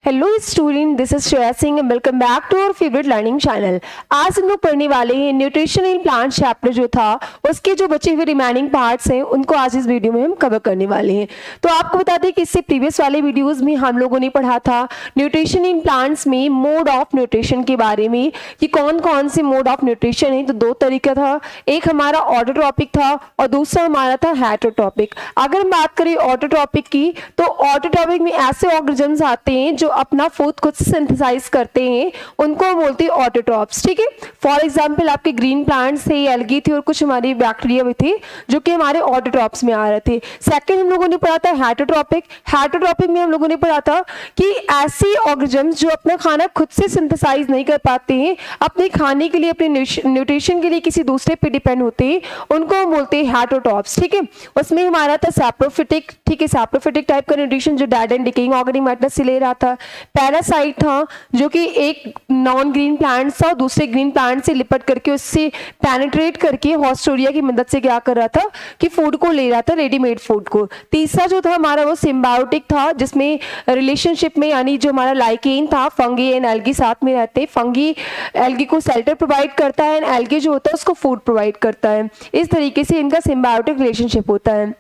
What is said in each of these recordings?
Hello student, this is Shreya Singh and welcome back to our favourite learning channel. आज हम लोग पढ़ने वाले हैं न्यूट्रिशन इन प्लांट चैप्टर जो था उसके जो बचे हुए रिमेनिंग पार्ट्स हैं उनको आज इस वीडियो में हम कवर करने वाले हैं। तो आपको बता दें कि इससे प्रीवियस वाले वीडियोस में हम लोगों ने पढ़ा था न्यूट्रिशन इन प्लांट्स में मोड ऑफ न्यूट्रिशन के बारे में कि कौन कौन से मोड ऑफ न्यूट्रिशन है। तो दो तरीका था, एक हमारा ऑटोट्रॉपिक था और दूसरा हमारा था हेटेरोट्रॉपिक। अगर हम बात करें ऑटोट्रॉपिक की तो ऑटोट्रॉपिक में ऐसे ऑर्गेनिजम्स आते हैं जो अपना फूड खुद से सिंथेसाइज करते हैं, उनको बोलते हैं ऑटोट्रॉप्स। ठीक है, फॉर एग्जांपल आपके ग्रीन प्लांट्स थे, एल्गी थी और कुछ हमारी बैक्टीरिया भी थे जो कि हमारे ऑटोट्रॉप्स में आ रहे थे। सेकंड हम लोगों ने पढ़ा था हेटेरोट्रॉपिक। हेटेरोट्रॉपिक में हम लोगों ने पढ़ा था कि ऐसे ऑर्गेनिजम्स जो अपना खाना खुद से सिंथेसाइज नहीं कर पाते हैं, अपने खाने के लिए अपने न्यूट्रिशन के लिए किसी दूसरे पे डिपेंड होते हैं, उनको हम बोलते हैं हेटेरोट्रॉप्स। ठीक है, उसमें हमारा था सैप्रोफिटिक। ठीक है, सैप्रोफिटिक टाइप का न्यूट्रिशन जो dead and decaying organic matter से ले रहा था। पैरासाइट था जो कि एक नॉन ग्रीन प्लांट था, दूसरे ग्रीन प्लांट से लिपट करके उससे पेनिट्रेट करके हॉस्टोरिया की मदद से क्या कर रहा था कि फूड को ले रहा था, रेडीमेड फूड को। तीसरा जो था हमारा वो सिम्बायोटिक था, जिसमें रिलेशनशिप में यानी जो हमारा लाइकेन था, फंगी एंड एल्गी साथ में रहते हैं। फंगी एल्गी को शेल्टर प्रोवाइड करता है एंड एल्गी जो होता है उसको फूड प्रोवाइड करता है। इस तरीके से इनका सिम्बायोटिक रिलेशनशिप होता है।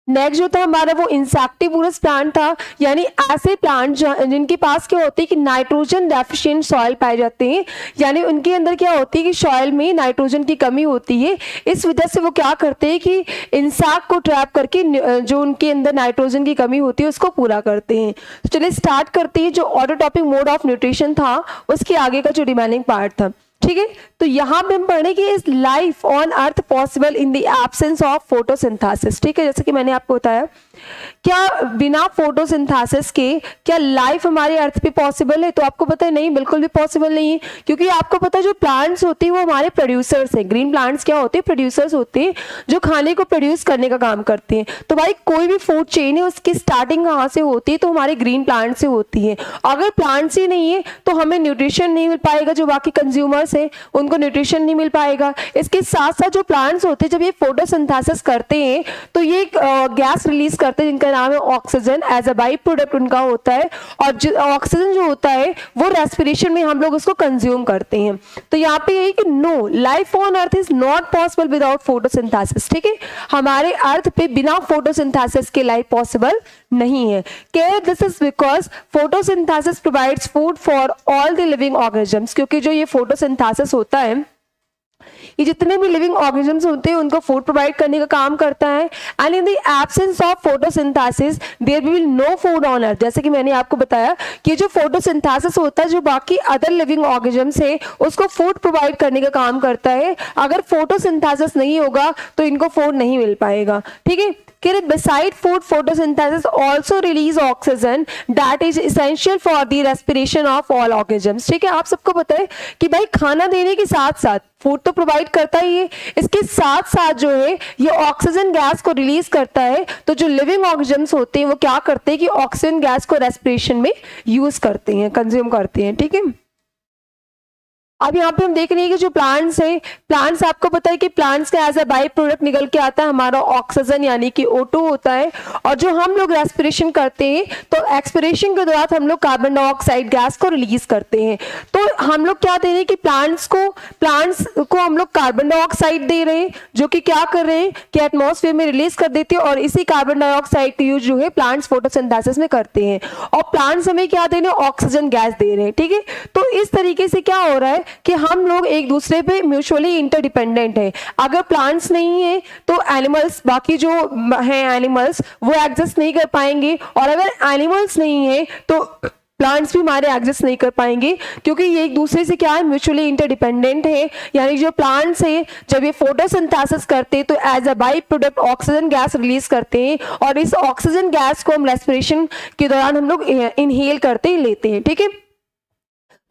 नेक्स्ट जो था हमारा वो इंसेक्टिवोरस प्लांट था, यानी ऐसे प्लांट जिनके पास क्या होती है कि नाइट्रोजन डेफिशिएंट सॉइल पाए जाते हैं, यानी उनके अंदर क्या होती है कि सॉइल में नाइट्रोजन की कमी होती है। इस वजह से वो क्या करते हैं कि इंसेक्ट को ट्रैप करके जो उनके अंदर नाइट्रोजन की कमी होती है उसको पूरा करते हैं। तो चलिए स्टार्ट करते हैं जो ऑटोट्रॉपिक मोड ऑफ न्यूट्रिशन था उसके आगे का जो रिमेनिंग पार्ट था। ठीक है, तो यहाँ पे हम पढ़े कि is life on earth possible in the absence of photosynthesis. ठीक है, जैसे कि मैंने आपको बताया क्या बिना फोटोसिंथेसिस के क्या लाइफ हमारे अर्थ पे पॉसिबल है? तो आपको पता है नहीं, बिल्कुल भी पॉसिबल नहीं है, क्योंकि आपको पता है जो प्लांट्स होते हैं वो हमारे प्रोड्यूसर्स हैं। ग्रीन प्लांट्स क्या होते हैं? प्रोड्यूसर्स होते हैं जो खाने को प्रोड्यूस करने का काम करते हैं। तो भाई कोई भी फूड चेन है उसकी स्टार्टिंग कहाँ से होती है? तो हमारे ग्रीन प्लांट से होती है। अगर प्लांट्स ही नहीं है तो हमें न्यूट्रिशन नहीं मिल पाएगा, जो बाकी कंज्यूमर्स है उनको न्यूट्रिशन नहीं मिल पाएगा। इसके साथ साथ जो प्लांट्स होते हैं जब ये फोटोसिंथेसिस करते हैं तो ये गैस रिलीज करते हैं जिनका नाम है oxygen, as a by product उनका होता है। और जो ऑक्सीजन जो होता है वो रेस्पिरेशन में हम लोग उसको कंज्यूम करते हैं। तो यहाँ पे यही कि no, life on earth is not possible without photosynthesis. ठीक है, हमारे अर्थ पे बिना फोटोसिंथेसिस के लाइफ पॉसिबल नहीं है। This is because photosynthesis provides food for all the living organisms, क्योंकि जो ये फोटोसिंथेसिस होता है ये जितने भी लिविंग ऑर्गेनिजम्स होते हैं उनको फूड प्रोवाइड करने का काम करता है। And in the absence of photosynthesis there will no food on earth. जैसे कि मैंने आपको बताया कि जो फोटोसिंथेसिस होता है जो बाकी अदर लिविंग ऑर्गेनिजम्स है उसको फूड प्रोवाइड करने का काम करता है। अगर फोटोसिंथेसिस नहीं होगा तो इनको फूड नहीं मिल पाएगा। ठीक है, beside food, photosynthesis also release oxygen that is essential for the respiration of all organisms। ठीक है, आप सबको पता है कि भाई खाना देने के साथ साथ फूड तो प्रोवाइड करता ही है, इसके साथ साथ जो है ये ऑक्सीजन गैस को रिलीज करता है। तो जो लिविंग ऑर्गेनिजम्स होते हैं वो क्या करते हैं कि ऑक्सीजन गैस को रेस्पिरेशन में यूज करते हैं, कंज्यूम करते हैं। ठीक है, अब यहाँ पे हम देख रहे हैं कि जो प्लांट्स हैं, प्लांट्स आपको पता है कि प्लांट्स का एज अ बाई प्रोडक्ट निकल के आता है हमारा ऑक्सीजन यानी कि O2 होता है। और जो हम लोग रेस्पिरेशन करते हैं तो एक्सपिरेशन के दौरान हम लोग कार्बन डाइऑक्साइड गैस को रिलीज करते हैं। तो हम लोग क्या दे रहे हैं कि प्लांट्स को हम लोग कार्बन डाइऑक्साइड दे रहे हैं जो कि क्या कर रहे हैं कि एटमॉस्फेयर में रिलीज कर देते हैं, और इसी कार्बन डाइऑक्साइड का यूज जो है प्लांट्स फोटोसिंथेसिस में करते हैं। और प्लांट्स हमें क्या दे रहे हैं? ऑक्सीजन गैस दे रहे हैं। ठीक है, तो इस तरीके से क्या हो रहा है कि हम लोग एक दूसरे पे म्यूचुअली इंटरडिपेंडेंट है। अगर प्लांट्स नहीं है तो एनिमल्स, बाकी जो हैं एनिमल्स वो एग्जिस्ट नहीं कर पाएंगे, और अगर एनिमल्स नहीं है तो प्लांट्स भी हमारे एग्जिस्ट नहीं कर पाएंगे, क्योंकि ये एक दूसरे से क्या है? म्यूचुअली इंटरडिपेंडेंट है। यानी जो प्लांट्स है जब ये फोटोसिंथेसिस करते हैं तो as a by product oxygen gas release करते हैं, और इस ऑक्सीजन गैस को हम रेस्पिरेशन के दौरान हम लोग इनहेल करते लेते हैं। ठीक है,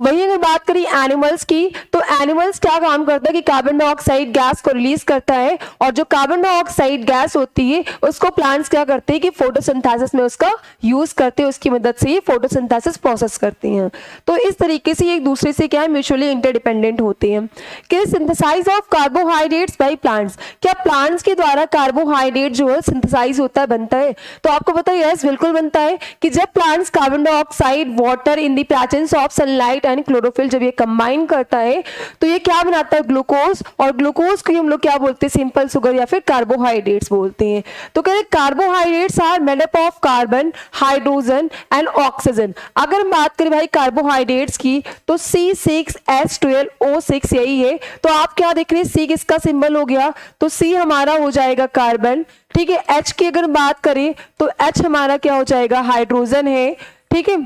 वही अगर बात करें एनिमल्स की, तो एनिमल्स क्या काम करता है कि कार्बन डाइऑक्साइड गैस को रिलीज करता है, और जो कार्बन डाइऑक्साइड गैस होती है उसको प्लांट्स क्या करते हैं कि फोटोसिंथेसिस में उसका यूज करते हैं, उसकी मदद से ये फोटोसिंथेसिस प्रोसेस करते हैं। तो इस तरीके से एक दूसरे से क्या है, म्यूचुअली इंटरडिपेंडेंट होते हैं। कि synthesise of carbohydrates by plants, क्या प्लांट्स के द्वारा कार्बोहाइड्रेट जो है सिंथेसाइज होता है, बनता है? तो आपको पता है यस बिल्कुल बनता है कि जब plants carbon dioxide, water in the presence of sunlight and chlorophyll जब ये कंबाइन करता है तो ये क्या बनाता है, ग्लूकोज, और ग्लूकोज को हम लोग क्या बोलते हैं, सिंपल शुगर या फिर कार्बोहाइड्रेट्स बोलते हैं। तो कह रहे carbohydrates are made up of carbon, hydrogen and oxygen. अगर हम बात करें भाई कार्बोहाइड्रेट्स की तो C6H12O6 यही है। तो आप क्या देख रहे हैं, C किसका सिंबल हो गया, तो C हमारा हो जाएगा कार्बन, ठीक है। H की अगर बात करें तो H हमारा क्या हो जाएगा, हाइड्रोजन है, ठीक है।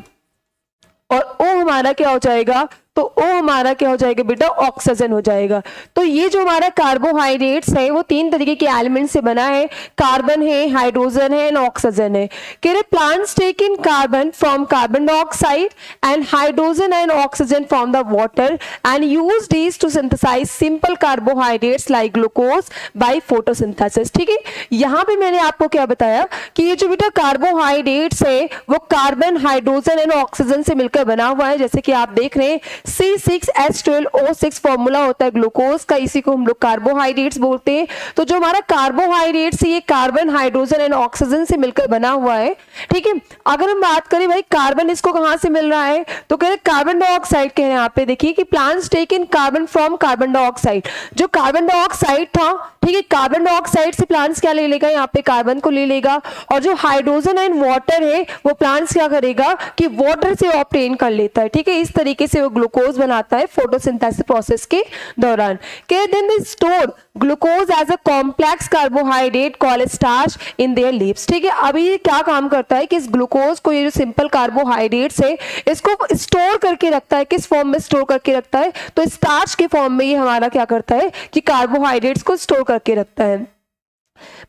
और O हमारा क्या हो जाएगा, तो O हमारा क्या हो जाएगा बेटा, ऑक्सीजन हो जाएगा। तो ये जो हमारा कार्बोहाइड्रेट्स है वो तीन तरीके के एलिमेंट से बना है, कार्बन है, हाइड्रोजन है एंड ऑक्सीजन है। कह रहे plants take in carbon from carbon dioxide and hydrogen and oxygen from the water and use these to synthesise simple carbohydrates like glucose by photosynthesis, ठीक है। यहाँ पे मैंने आपको क्या बताया कि ये जो बेटा कार्बोहाइड्रेट्स है वो कार्बन, हाइड्रोजन एंड ऑक्सीजन से मिलकर बना हुआ है। जैसे कि आप देख रहे हैं C6H12O6 फॉर्मूला होता है ग्लूकोज का, इसी को हम लोग कार्बोहाइड्रेट्स बोलते हैं। तो जो हमारा कार्बोहाइड्रेट्स ये कार्बन, हाइड्रोजन एंड ऑक्सीजन से मिलकर बना हुआ है, ठीक है। अगर हम बात करें भाई कार्बन इसको कहां से मिल रहा है, तो कह रहे कार्बन डाइऑक्साइड कह रहे हैं। यहाँ पे देखिए कि plants take in carbon from carbon dioxide, जो कार्बन डाइऑक्साइड था, ठीक है, कार्बन डाइऑक्साइड से प्लांट्स क्या ले लेगा, यहाँ पे कार्बन को ले लेगा। और जो हाइड्रोजन एंड वाटर है वो प्लांट्स क्या करेगा कि वाटर से ऑब्टेन कर लेता है, ठीक है। इस तरीके से वो ग्लूकोज बनाता है फोटोसिंथेसिस प्रोसेस के दौरान। Then they store glucose as a complex carbohydrate called starch in their leaves, ठीक है। अभी ये क्या काम करता है कि इस ग्लूकोज को, ये जो सिंपल कार्बोहाइड्रेट्स है इसको स्टोर करके रखता है। किस फॉर्म में स्टोर करके रखता है, तो स्टार्च के फॉर्म में ये हमारा क्या करता है कि कार्बोहाइड्रेट्स को स्टोर करके रखता है।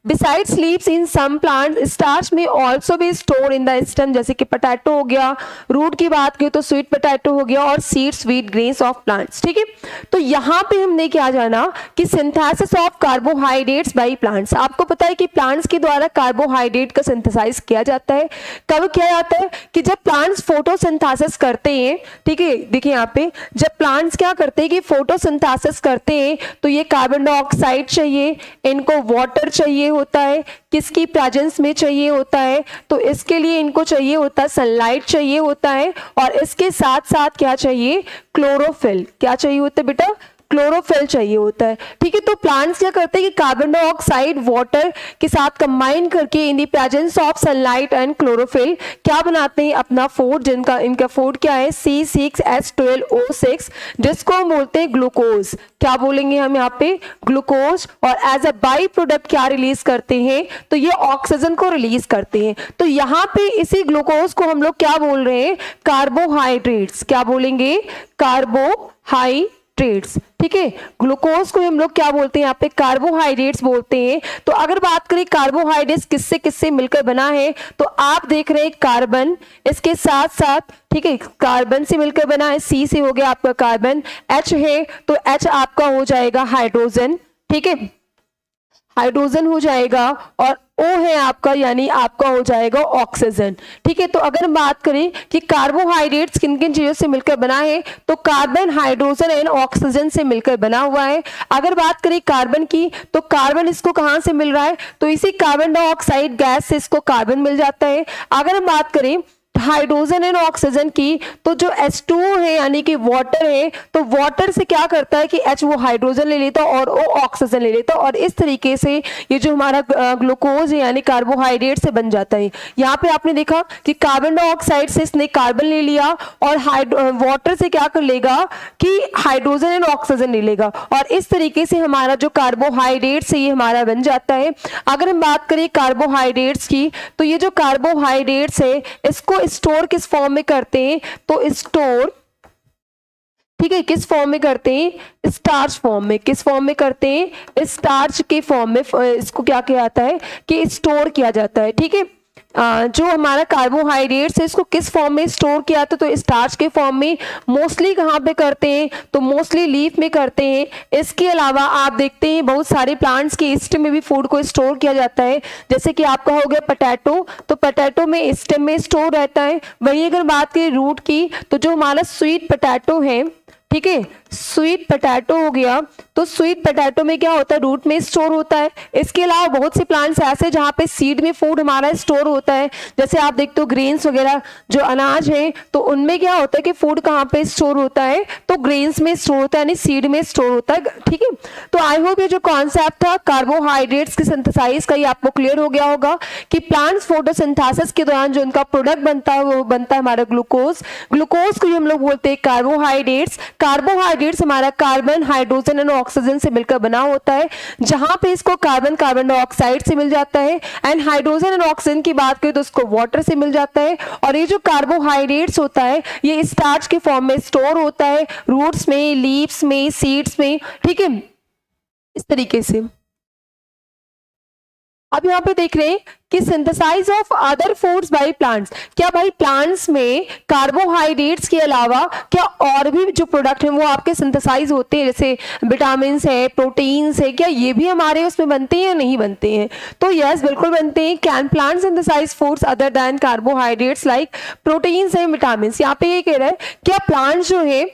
Besides leaves in some plants, starch may also be stored in the stem, जैसे कि पोटैटो हो गया, रूट की बात की तो स्वीट पोटैटो हो गया, और seed, sweet grains of plants, ठीक है। तो यहाँ पे हमने क्या जाना कि synthesis of carbohydrates by plants. आपको पता है कि प्लांट्स के द्वारा कार्बोहाइड्रेट का सिंथेसाइज किया जाता है। कब किया जाता है कि जब प्लांट्स फोटोसिंथेसिस करते हैं, ठीक है। देखिए यहाँ पे जब प्लांट्स क्या करते हैं कि फोटोसिंथेसिस करते हैं तो ये कार्बन डाइऑक्साइड चाहिए, इनको वाटर चाहिए होता है, किसकी प्रेजेंस में चाहिए होता है, तो इसके लिए इनको चाहिए होता है सनलाइट चाहिए होता है, और इसके साथ साथ क्या चाहिए, क्लोरोफिल, क्या चाहिए होता है बेटा, क्लोरोफिल चाहिए होता है, ठीक है। तो प्लांट्स क्या करते हैं कि कार्बन डाइऑक्साइड वाटर के साथ कंबाइन करके in the presence of sunlight and chlorophyll क्या बनाते हैं, अपना फूड, जिनका इनका फूड क्या है C6H12O6, जिसको हम बोलते हैं ग्लूकोज। क्या बोलेंगे हम यहाँ पे, ग्लूकोज। और एज अ बाई प्रोडक्ट क्या रिलीज करते हैं, तो ये ऑक्सीजन को रिलीज करते हैं। तो यहाँ पे इसी ग्लूकोज को हम लोग क्या बोल रहे हैं, कार्बोहाइड्रेट्स। क्या बोलेंगे, कार्बोहाइड्रेट्स, ठीक है। ग्लूकोज को हम लोग क्या बोलते हैं यहाँ पे, कार्बोहाइड्रेट्स बोलते हैं। तो अगर बात करें कार्बोहाइड्रेट्स किससे किससे मिलकर बना है, तो आप देख रहे हैं कार्बन, इसके साथ साथ, ठीक है, कार्बन से मिलकर बना है, C से हो गया आपका कार्बन, H है तो H आपका हो जाएगा हाइड्रोजन, ठीक है, हाइड्रोजन हो जाएगा, और O है आपका यानी आपका हो जाएगा ऑक्सीजन, ठीक है। तो अगर हम बात करें कि कार्बोहाइड्रेट्स किन किन चीजों से मिलकर बना है, तो कार्बन, हाइड्रोजन एंड ऑक्सीजन से मिलकर बना हुआ है। अगर बात करें कार्बन की, तो कार्बन इसको कहां से मिल रहा है, तो इसी कार्बन डाइऑक्साइड गैस से इसको कार्बन मिल जाता है। अगर हम बात करें हाइड्रोजन एंड ऑक्सीजन की, तो जो H2O है यानी कि वाटर है, तो वाटर से क्या करता है कि H वो हाइड्रोजन ले लेता और O ऑक्सीजन ले लेता, और इस तरीके से ये जो हमारा ग्लूकोज है यानी कार्बोहाइड्रेट से बन जाता है। यहाँ पे आपने देखा कि कार्बन डाइऑक्साइड से इसने कार्बन ले लिया, और वाटर से क्या कर लेगा कि हाइड्रोजन एंड ऑक्सीजन ले लेगा, और इस तरीके से हमारा जो कार्बोहाइड्रेट से ये हमारा बन जाता है। अगर हम बात करें कार्बोहाइड्रेट्स की, तो ये जो कार्बोहाइड्रेट्स है इसको स्टोर किस फॉर्म में करते हैं, तो स्टोर, ठीक है, किस फॉर्म में करते हैं, स्टार्च फॉर्म में। किस फॉर्म में करते हैं, स्टार्च के फॉर्म में इसको क्या किया जाता है कि स्टोर किया जाता है, ठीक है। जो हमारा कार्बोहाइड्रेट्स है इसको किस फॉर्म में स्टोर किया जाता है, तो स्टार्च के फॉर्म में। मोस्टली कहाँ पे करते हैं, तो मोस्टली लीफ में करते हैं। इसके अलावा आप देखते हैं बहुत सारे प्लांट्स के स्टेम में भी फूड को स्टोर किया जाता है, जैसे कि आपका हो गया पोटैटो, तो पोटैटो में स्टेम में स्टोर रहता है। वहीं अगर बात करें रूट की, तो जो हमारा स्वीट पोटैटो है, ठीक है, स्वीट पोटैटो हो गया, तो स्वीट पोटैटो में क्या होता है, रूट में स्टोर होता है। इसके अलावा बहुत से प्लांट्स ऐसे जहाँ पे सीड में फूड हमारा स्टोर होता है, जैसे आप देखते हो ग्रेन्स वगैरह जो अनाज है, तो उनमें क्या होता है कि फूड कहाँ पे स्टोर होता है, तो ग्रेन्स में स्टोर होता है, यानी सीड में स्टोर होता है, ठीक है। तो आई होप ये जो कॉन्सेप्ट था कार्बोहाइड्रेट्स की सिंथेसाइज का, ये आपको क्लियर हो गया होगा कि प्लांट्स फोटोसिंथेसिस के दौरान जो उनका प्रोडक्ट बनता है वो बनता है हमारा ग्लूकोज। ग्लूकोज को हम लोग बोलते हैं कार्बोहाइड्रेट्स। कार्बोहाइड्रेट्स हमारा कार्बन, हाइड्रोजन एंड ऑक्सीजन से मिलकर बना होता है, जहां पे इसको कार्बन, कार्बन डाइऑक्साइड से मिल जाता है, एंड हाइड्रोजन एंड ऑक्सीजन की बात करें तो उसको वाटर से मिल जाता है। और ये जो कार्बोहाइड्रेट्स होता है ये स्टार्च के फॉर्म में स्टोर होता है, रूट्स में, लीव्स में, सीड्स में, ठीक है, इस तरीके से। अब यहाँ पे देख रहे हैं कि synthesise of other foods by plants, क्या भाई प्लांट्स में कार्बोहाइड्रेट्स के अलावा क्या और भी जो प्रोडक्ट हैं वो आपके सिंथेसाइज होते हैं, जैसे विटामिन है, प्रोटीन्स है, क्या ये भी हमारे उसमें बनते हैं या नहीं बनते हैं? तो यस, बिल्कुल बनते हैं। Can plant synthesise foods other than carbohydrates like proteins and vitamin? यहाँ पे ये कह रहा है क्या प्लांट्स जो है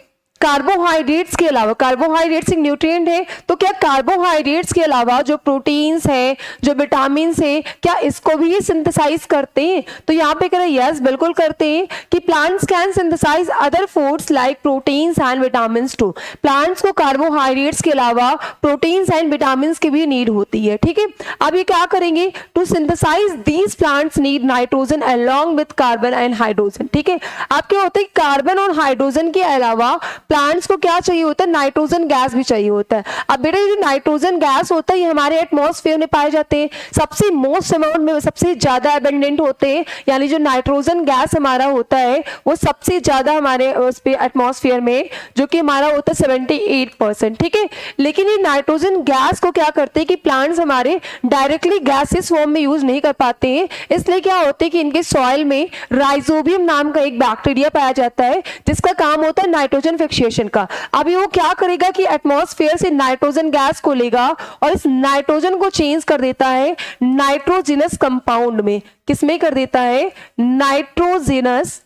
कार्बोहाइड्रेट्स के अलावा, कार्बोहाइड्रेट्स एक न्यूट्रिएंट है, तो क्या कार्बोहाइड्रेट्स के अलावा जो प्रोटीन्स है, जो विटामिन्स है, क्या इसको भी ये सिंथेसाइज करते हैं? तो यहाँ पे कह रहे हैं यस, बिल्कुल करते हैं कि plants can synthesise other foods like proteins and vitamins too. Plants को कार्बोहाइड्रेट्स के अलावा प्रोटीन्स एंड विटामिन्स की भी नीड होती है, ठीक है। अब ये क्या करेंगे, to synthesise these plants need nitrogen along with carbon and hydrogen, ठीक है। अब क्या होता है, कार्बन और हाइड्रोजन के अलावा प्लांट्स को क्या चाहिए होता है, नाइट्रोजन गैस भी चाहिए होता है। अब बेटा जो नाइट्रोजन गैस होता है ये हमारे एटमॉस्फेयर में पाए जाते हैं, सबसे मोस्ट अमाउंट में सबसे ज्यादा एबंडेंट होते हैं, यानी जो नाइट्रोजन गैस हमारा होता है वो सबसे ज्यादा हमारे उस पे एटमॉस्फेयर में, जो कि हमारा होता है 78%, ठीक है। लेकिन ये नाइट्रोजन गैस को क्या करते हैं कि प्लांट्स हमारे डायरेक्टली गैसेस फॉर्म में यूज नहीं कर पाते हैं, इसलिए क्या होता है कि इनके सॉइल में राइजोबियम नाम का एक बैक्टीरिया पाया जाता है जिसका काम होता है नाइट्रोजन फिक्सेशन का। अभी वो क्या करेगा कि एटमॉस्फेयर से नाइट्रोजन गैस को लेगा और इस नाइट्रोजन को चेंज कर देता है नाइट्रोजिनस कंपाउंड में। किसमें कर देता है, नाइट्रोजिनस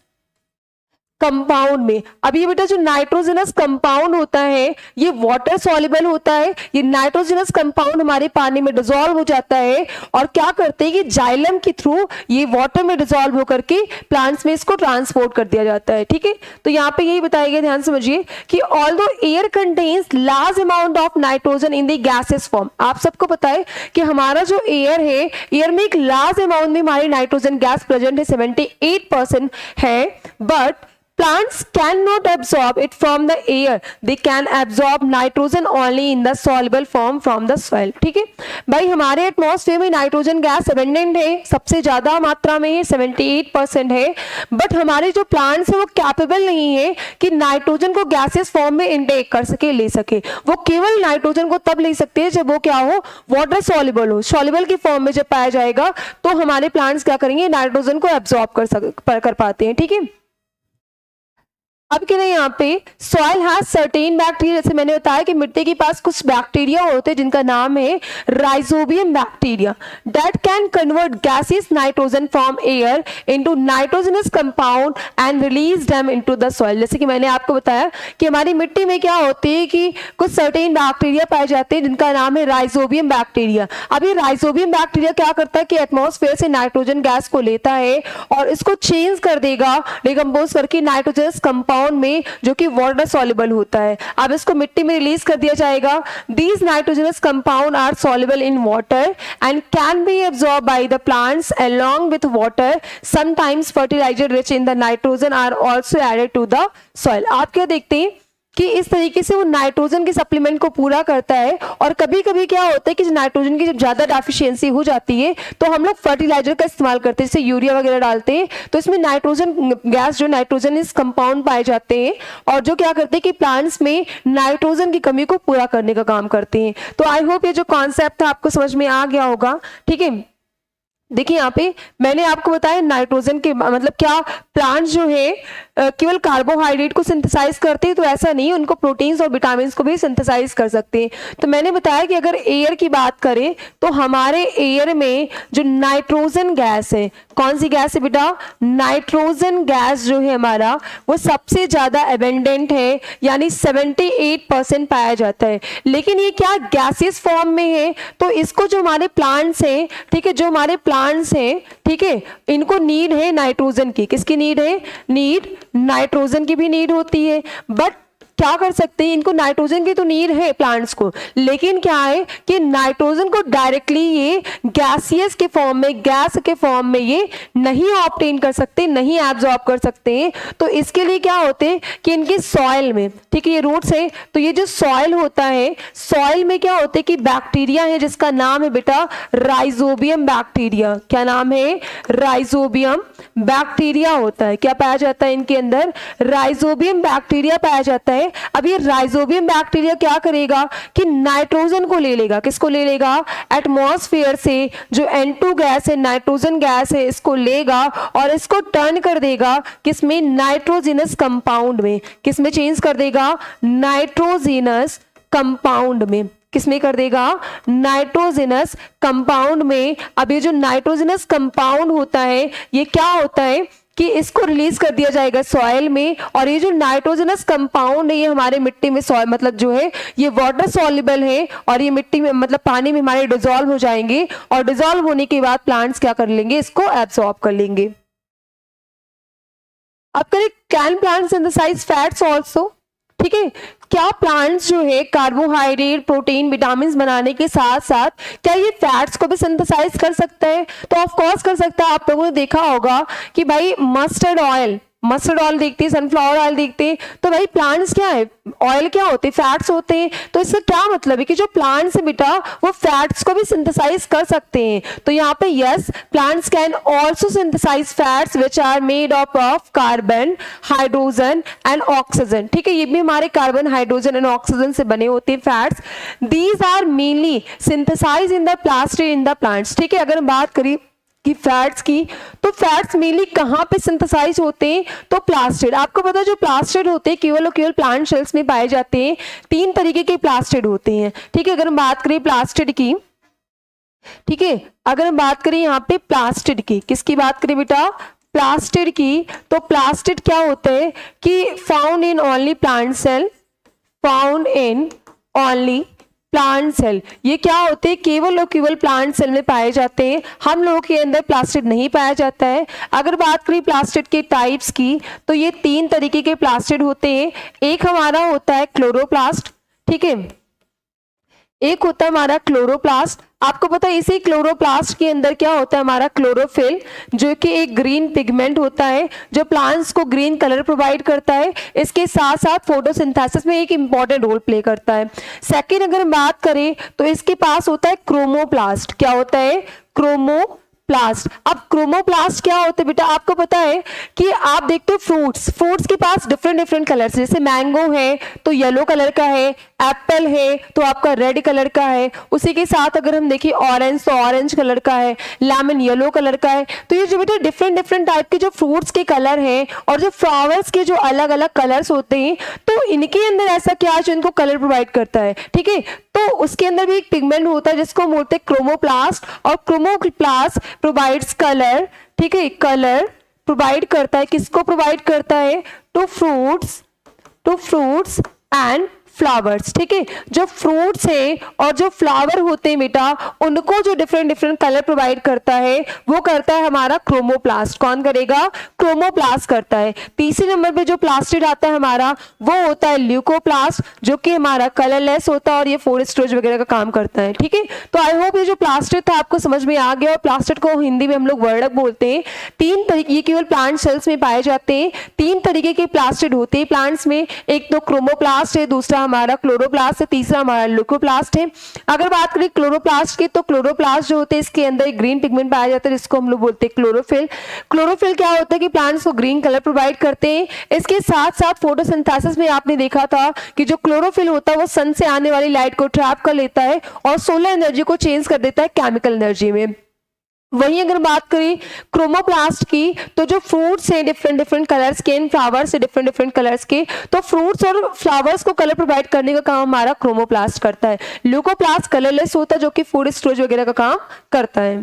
कंपाउंड में। अब ये बेटा जो नाइट्रोजनस कंपाउंड होता है ये वाटर सॉल्युबल होता है, ये नाइट्रोजनस कंपाउंड हमारे पानी में डिसॉल्व हो जाता है और क्या करते हैं कि जाइलम के थ्रू ये वाटर में डिसॉल्व होकर के प्लांट्स में इसको ट्रांसपोर्ट कर दिया जाता है, ठीक है। तो यहाँ पे यही बताया गया, ध्यान समझिए कि although air contains large amount of nitrogen in the gases form, आप सबको पता है कि हमारा जो एयर है, एयर में एक लार्ज अमाउंट में हमारी नाइट्रोजन गैस प्रेजेंट है, 78% है, but plants cannot absorb it from the air, they can absorb nitrogen only in the soluble form from the soil, ठीक है भाई। हमारे एटमॉस्फेयर में नाइट्रोजन गैस अबंडेंट है, सबसे ज्यादा मात्रा में है, 78% है, बट हमारे जो प्लांट्स है वो कैपेबल नहीं है कि नाइट्रोजन को गैसेस फॉर्म में इनटेक कर सके, ले सके। वो केवल नाइट्रोजन को तब ले सकते हैं जब वो क्या हो, वाटर सॉल्युबल हो। सॉल्युबल की फॉर्म में जब पाया जाएगा तो हमारे प्लांट्स क्या करेंगे, नाइट्रोजन को एब्जॉर्ब कर पाते हैं, ठीक है। अब क्या यहाँ पे सॉइल हैज सर्टेन बैक्टीरिया, जैसे मैंने बताया कि मिट्टी के पास कुछ बैक्टीरिया होते हैं जिनका नाम है rhizobium bacteria, that can convert gases nitrogen from air into nitrogenous compound and release them into the soil. जैसे कि मैंने आपको बताया कि हमारी मिट्टी में क्या होती है कि कुछ सर्टेन बैक्टीरिया पाए जाते हैं जिनका नाम है राइजोबियम बैक्टीरिया। अब ये राइजोबियम बैक्टीरिया क्या करता है कि एटमॉस्फेयर से नाइट्रोजन गैस को लेता है और इसको चेंज कर देगा, डिकम्पोज करके नाइट्रोजनस कंपाउंड में जो कि वाटर सॉल्युबल होता है। अब इसको मिट्टी में रिलीज कर दिया जाएगा। These nitrogenous compound are soluble in water and can be absorb by the plants along with water. Sometimes fertiliser rich in the nitrogen are also added to the soil. आप क्या देखते हैं कि इस तरीके से वो नाइट्रोजन के सप्लीमेंट को पूरा करता है। और कभी कभी क्या होता है कि नाइट्रोजन की जब ज्यादा डेफिशिएंसी हो जाती है तो हम लोग फर्टिलाइजर का इस्तेमाल करते हैं, जैसे यूरिया वगैरह डालते हैं, तो इसमें नाइट्रोजन गैस जो नाइट्रोजन इस कंपाउंड पाए जाते हैं और जो क्या करते हैं कि प्लांट्स में नाइट्रोजन की कमी को पूरा करने का काम करते हैं। तो आई होप ये जो कॉन्सेप्ट था आपको समझ में आ गया होगा, ठीक है। देखिए यहाँ पे मैंने आपको बताया नाइट्रोजन के मतलब क्या प्लांट्स जो है केवल कार्बोहाइड्रेट को सिंथेसाइज करते हैं, तो ऐसा नहीं, उनको प्रोटीन्स और विटामिन को भी सिंथेसाइज कर सकते हैं। तो मैंने बताया कि अगर एयर की बात करें तो हमारे एयर में जो नाइट्रोजन गैस है, कौन सी गैस है बेटा, नाइट्रोजन गैस जो है हमारा वो सबसे ज्यादा एबेंडेंट है, यानी 78% पाया जाता है। लेकिन ये क्या गैसियस फॉर्म में है, तो इसको जो हमारे प्लांट्स हैं, ठीक है, जो हमारे प्लांट्स हैं, ठीक है, इनको नीड है नाइट्रोजन की। किसकी नीड है, नीड नाइट्रोजन की भी नीड होती है। बट क्या कर सकते हैं, इनको नाइट्रोजन की तो नीड है प्लांट्स को, लेकिन क्या है कि नाइट्रोजन को डायरेक्टली ये गैसियस के फॉर्म में, गैस के फॉर्म में ये नहीं ऑब्टेन कर सकते, नहीं एब्जॉर्ब कर सकते हैं। तो इसके लिए क्या होते हैं कि इनके सॉइल में, ठीक है, ये रूट्स है, तो ये जो सॉइल होता है, सॉइल में क्या होते हैं कि बैक्टीरिया है जिसका नाम है बेटा राइजोबियम बैक्टीरिया। क्या नाम है, राइजोबियम बैक्टीरिया होता है। क्या पाया जाता है इनके अंदर, राइजोबियम बैक्टीरिया पाया जाता है। अब ये राइजोबियम बैक्टीरिया क्या करेगा कि नाइट्रोजन को ले लेगा। किसको ले लेगा, एटमॉस्फेयर से जो N2 गैस है, नाइट्रोजन गैस है, इसको लेगा और इसको टर्न कर देगा किसमें, नाइट्रोजिनस कंपाउंड में। किसमें चेंज कर देगा, नाइट्रोजिनस कंपाउंड में। किसमें कर देगा, नाइट्रोजिनस कंपाउंड में। अब ये जो नाइट्रोजिनस कंपाउंड होता है ये क्या होता है कि इसको रिलीज कर दिया जाएगा सॉइल में, और ये जो नाइट्रोजनस कंपाउंड है ये हमारे मिट्टी में सॉइल मतलब जो है ये वाटर सॉल्युबल है, और ये मिट्टी में मतलब पानी में हमारे डिसॉल्व हो जाएंगे, और डिसॉल्व होने के बाद प्लांट्स क्या कर लेंगे, इसको एब्सॉर्ब कर लेंगे। अब करें, can plant synthesise fats also, ठीक है, क्या प्लांट्स जो है कार्बोहाइड्रेट, प्रोटीन, विटामिन बनाने के साथ साथ क्या ये फैट्स को भी सिंथेसाइज कर सकता है, तो ऑफ कोर्स कर सकता है। आप लोगों ने देखा होगा कि भाई मस्टर्ड ऑयल देखते हैं, सनफ्लावर ऑयल देखते हैं, तो भाई प्लांट्स क्या है, ऑयल क्या होते हैं, फैट्स होते हैं। तो इससे क्या मतलब है कि जो प्लांट्स है बेटा वो फैट्स को भी सिंथेसाइज कर सकते हैं। तो यहाँ पे yes, plants can also synthesise fats which are made of carbon, hydrogen and oxygen, ठीक है, ये भी हमारे कार्बन, हाइड्रोजन एंड ऑक्सीजन से बने होते हैं fats. These are mainly synthesise in the plastid in the plants, ठीक है। अगर हम बात करें कि फैट्स की, तो फैट्स मेनली कहाँ पे सिंथेसाइज होते हैं, तो प्लास्टिड। आपको पता है जो प्लास्टिड होते हैं केवल और केवल प्लांट सेल्स में पाए जाते हैं। 3 तरीके के प्लास्टिड होते हैं, ठीक है। अगर हम बात करें प्लास्टिड की, ठीक है, अगर हम बात करें यहाँ पे प्लास्टिड की, किसकी बात करें बेटा, प्लास्टिड की, तो प्लास्टिड क्या होता है कि found in only plant cell, found in only plant cell. ये क्या होते हैं, केवल और केवल प्लांट सेल में पाए जाते हैं, हम लोगों के अंदर प्लास्टिड नहीं पाया जाता है। अगर बात करें प्लास्टिड के टाइप्स की, तो ये 3 तरीके के प्लास्टिड होते हैं। एक हमारा होता है क्लोरोप्लास्ट, ठीक है, एक होता है हमारा क्लोरोप्लास्ट। आपको पता है इसी क्लोरोप्लास्ट के अंदर क्या होता है, हमारा क्लोरोफिल, जो कि एक ग्रीन पिगमेंट होता है जो प्लांट्स को ग्रीन कलर प्रोवाइड करता है। इसके साथ साथ फोटोसिंथेसिस में एक इंपॉर्टेंट रोल प्ले करता है। सेकेंड अगर हम बात करें तो इसके पास होता है क्रोमोप्लास्ट। क्या होता है, क्रोमोप्लास्ट। अब क्रोमोप्लास्ट क्या होता है बेटा, आपको पता है कि आप देखते हो फ्रूट्स के पास डिफरेंट कलर्स, जैसे मैंगो है तो येलो कलर का है, एप्पल है तो आपका रेड कलर का है, उसी के साथ अगर हम देखिए ऑरेंज तो ऑरेंज कलर का है, लेमन येलो कलर का है। तो ये जो बेटा डिफरेंट टाइप के जो फ्रूट्स के कलर हैं और जो फ्लावर्स के जो अलग अलग कलर्स होते हैं, तो इनके अंदर ऐसा क्या है जो इनको कलर प्रोवाइड करता है, ठीक है। तो उसके अंदर भी एक पिगमेंट होता है जिसको हम बोलते हैं क्रोमोप्लास्ट, और क्रोमोप्लास्ट प्रोवाइड्स कलर, ठीक है, कलर प्रोवाइड करता है। किसको प्रोवाइड करता है, टू फ्रूट्स एंड फ्लावर्स, ठीक है। जो फ्रूट्स है और जो फ्लावर होते हैं बेटा उनको जो डिफरेंट कलर प्रोवाइड करता है वो करता है हमारा क्रोमोप्लास्ट। कौन करेगा, क्रोमोप्लास्ट करता है। तीसरे नंबर पे जो प्लास्टिड आता है हमारा वो होता है ल्यूकोप्लास्ट, जो कि हमारा कलरलेस होता है और ये फूड स्टोरेज वगैरह का काम करता है, ठीक है। तो आई होप ये जो प्लास्टिड था आपको समझ में आ गया। और प्लास्टिड को हिंदी में हम लोग वर्डक बोलते हैं। 3 तरीके, ये केवल प्लांट सेल्स में पाए जाते हैं। 3 तरीके के प्लास्टिड होते हैं प्लांट्स में, एक तो क्रोमोप्लास्ट है, दूसरा हमारा क्लोरोप्लास्ट है, तीसरा हमारा ल्यूकोप्लास्ट है। अगर बात करें क्लोरोप्लास्ट की, तो क्लोरोप्लास्ट जो होते हैं इसके अंदर एक ग्रीन पिगमेंट पाया जाता है जिसको हम लोग बोलते हैं क्लोरोफिल। क्लोरोफिल क्या होता है कि प्लांट्स को ग्रीन कलर प्रोवाइड करते हैं। इसके साथ साथ फोटोसिंथेसिस में आपने देखा था कि जो क्लोरोफिल होता है वो सन से आने वाली लाइट को ट्रैप कर लेता है और सोलर एनर्जी को चेंज कर देता है केमिकल एनर्जी में। वहीं अगर बात करें क्रोमोप्लास्ट की, तो जो फ्रूट्स हैं डिफरेंट डिफरेंट कलर्स के, इन फ्लावर्स डिफरेंट डिफरेंट कलर्स के, तो फ्रूट्स और फ्लावर्स को कलर प्रोवाइड करने का काम हमारा क्रोमोप्लास्ट करता है। ल्यूकोप्लास्ट कलरलेस होता है जो कि फूड स्टोरेज वगैरह का काम करता है।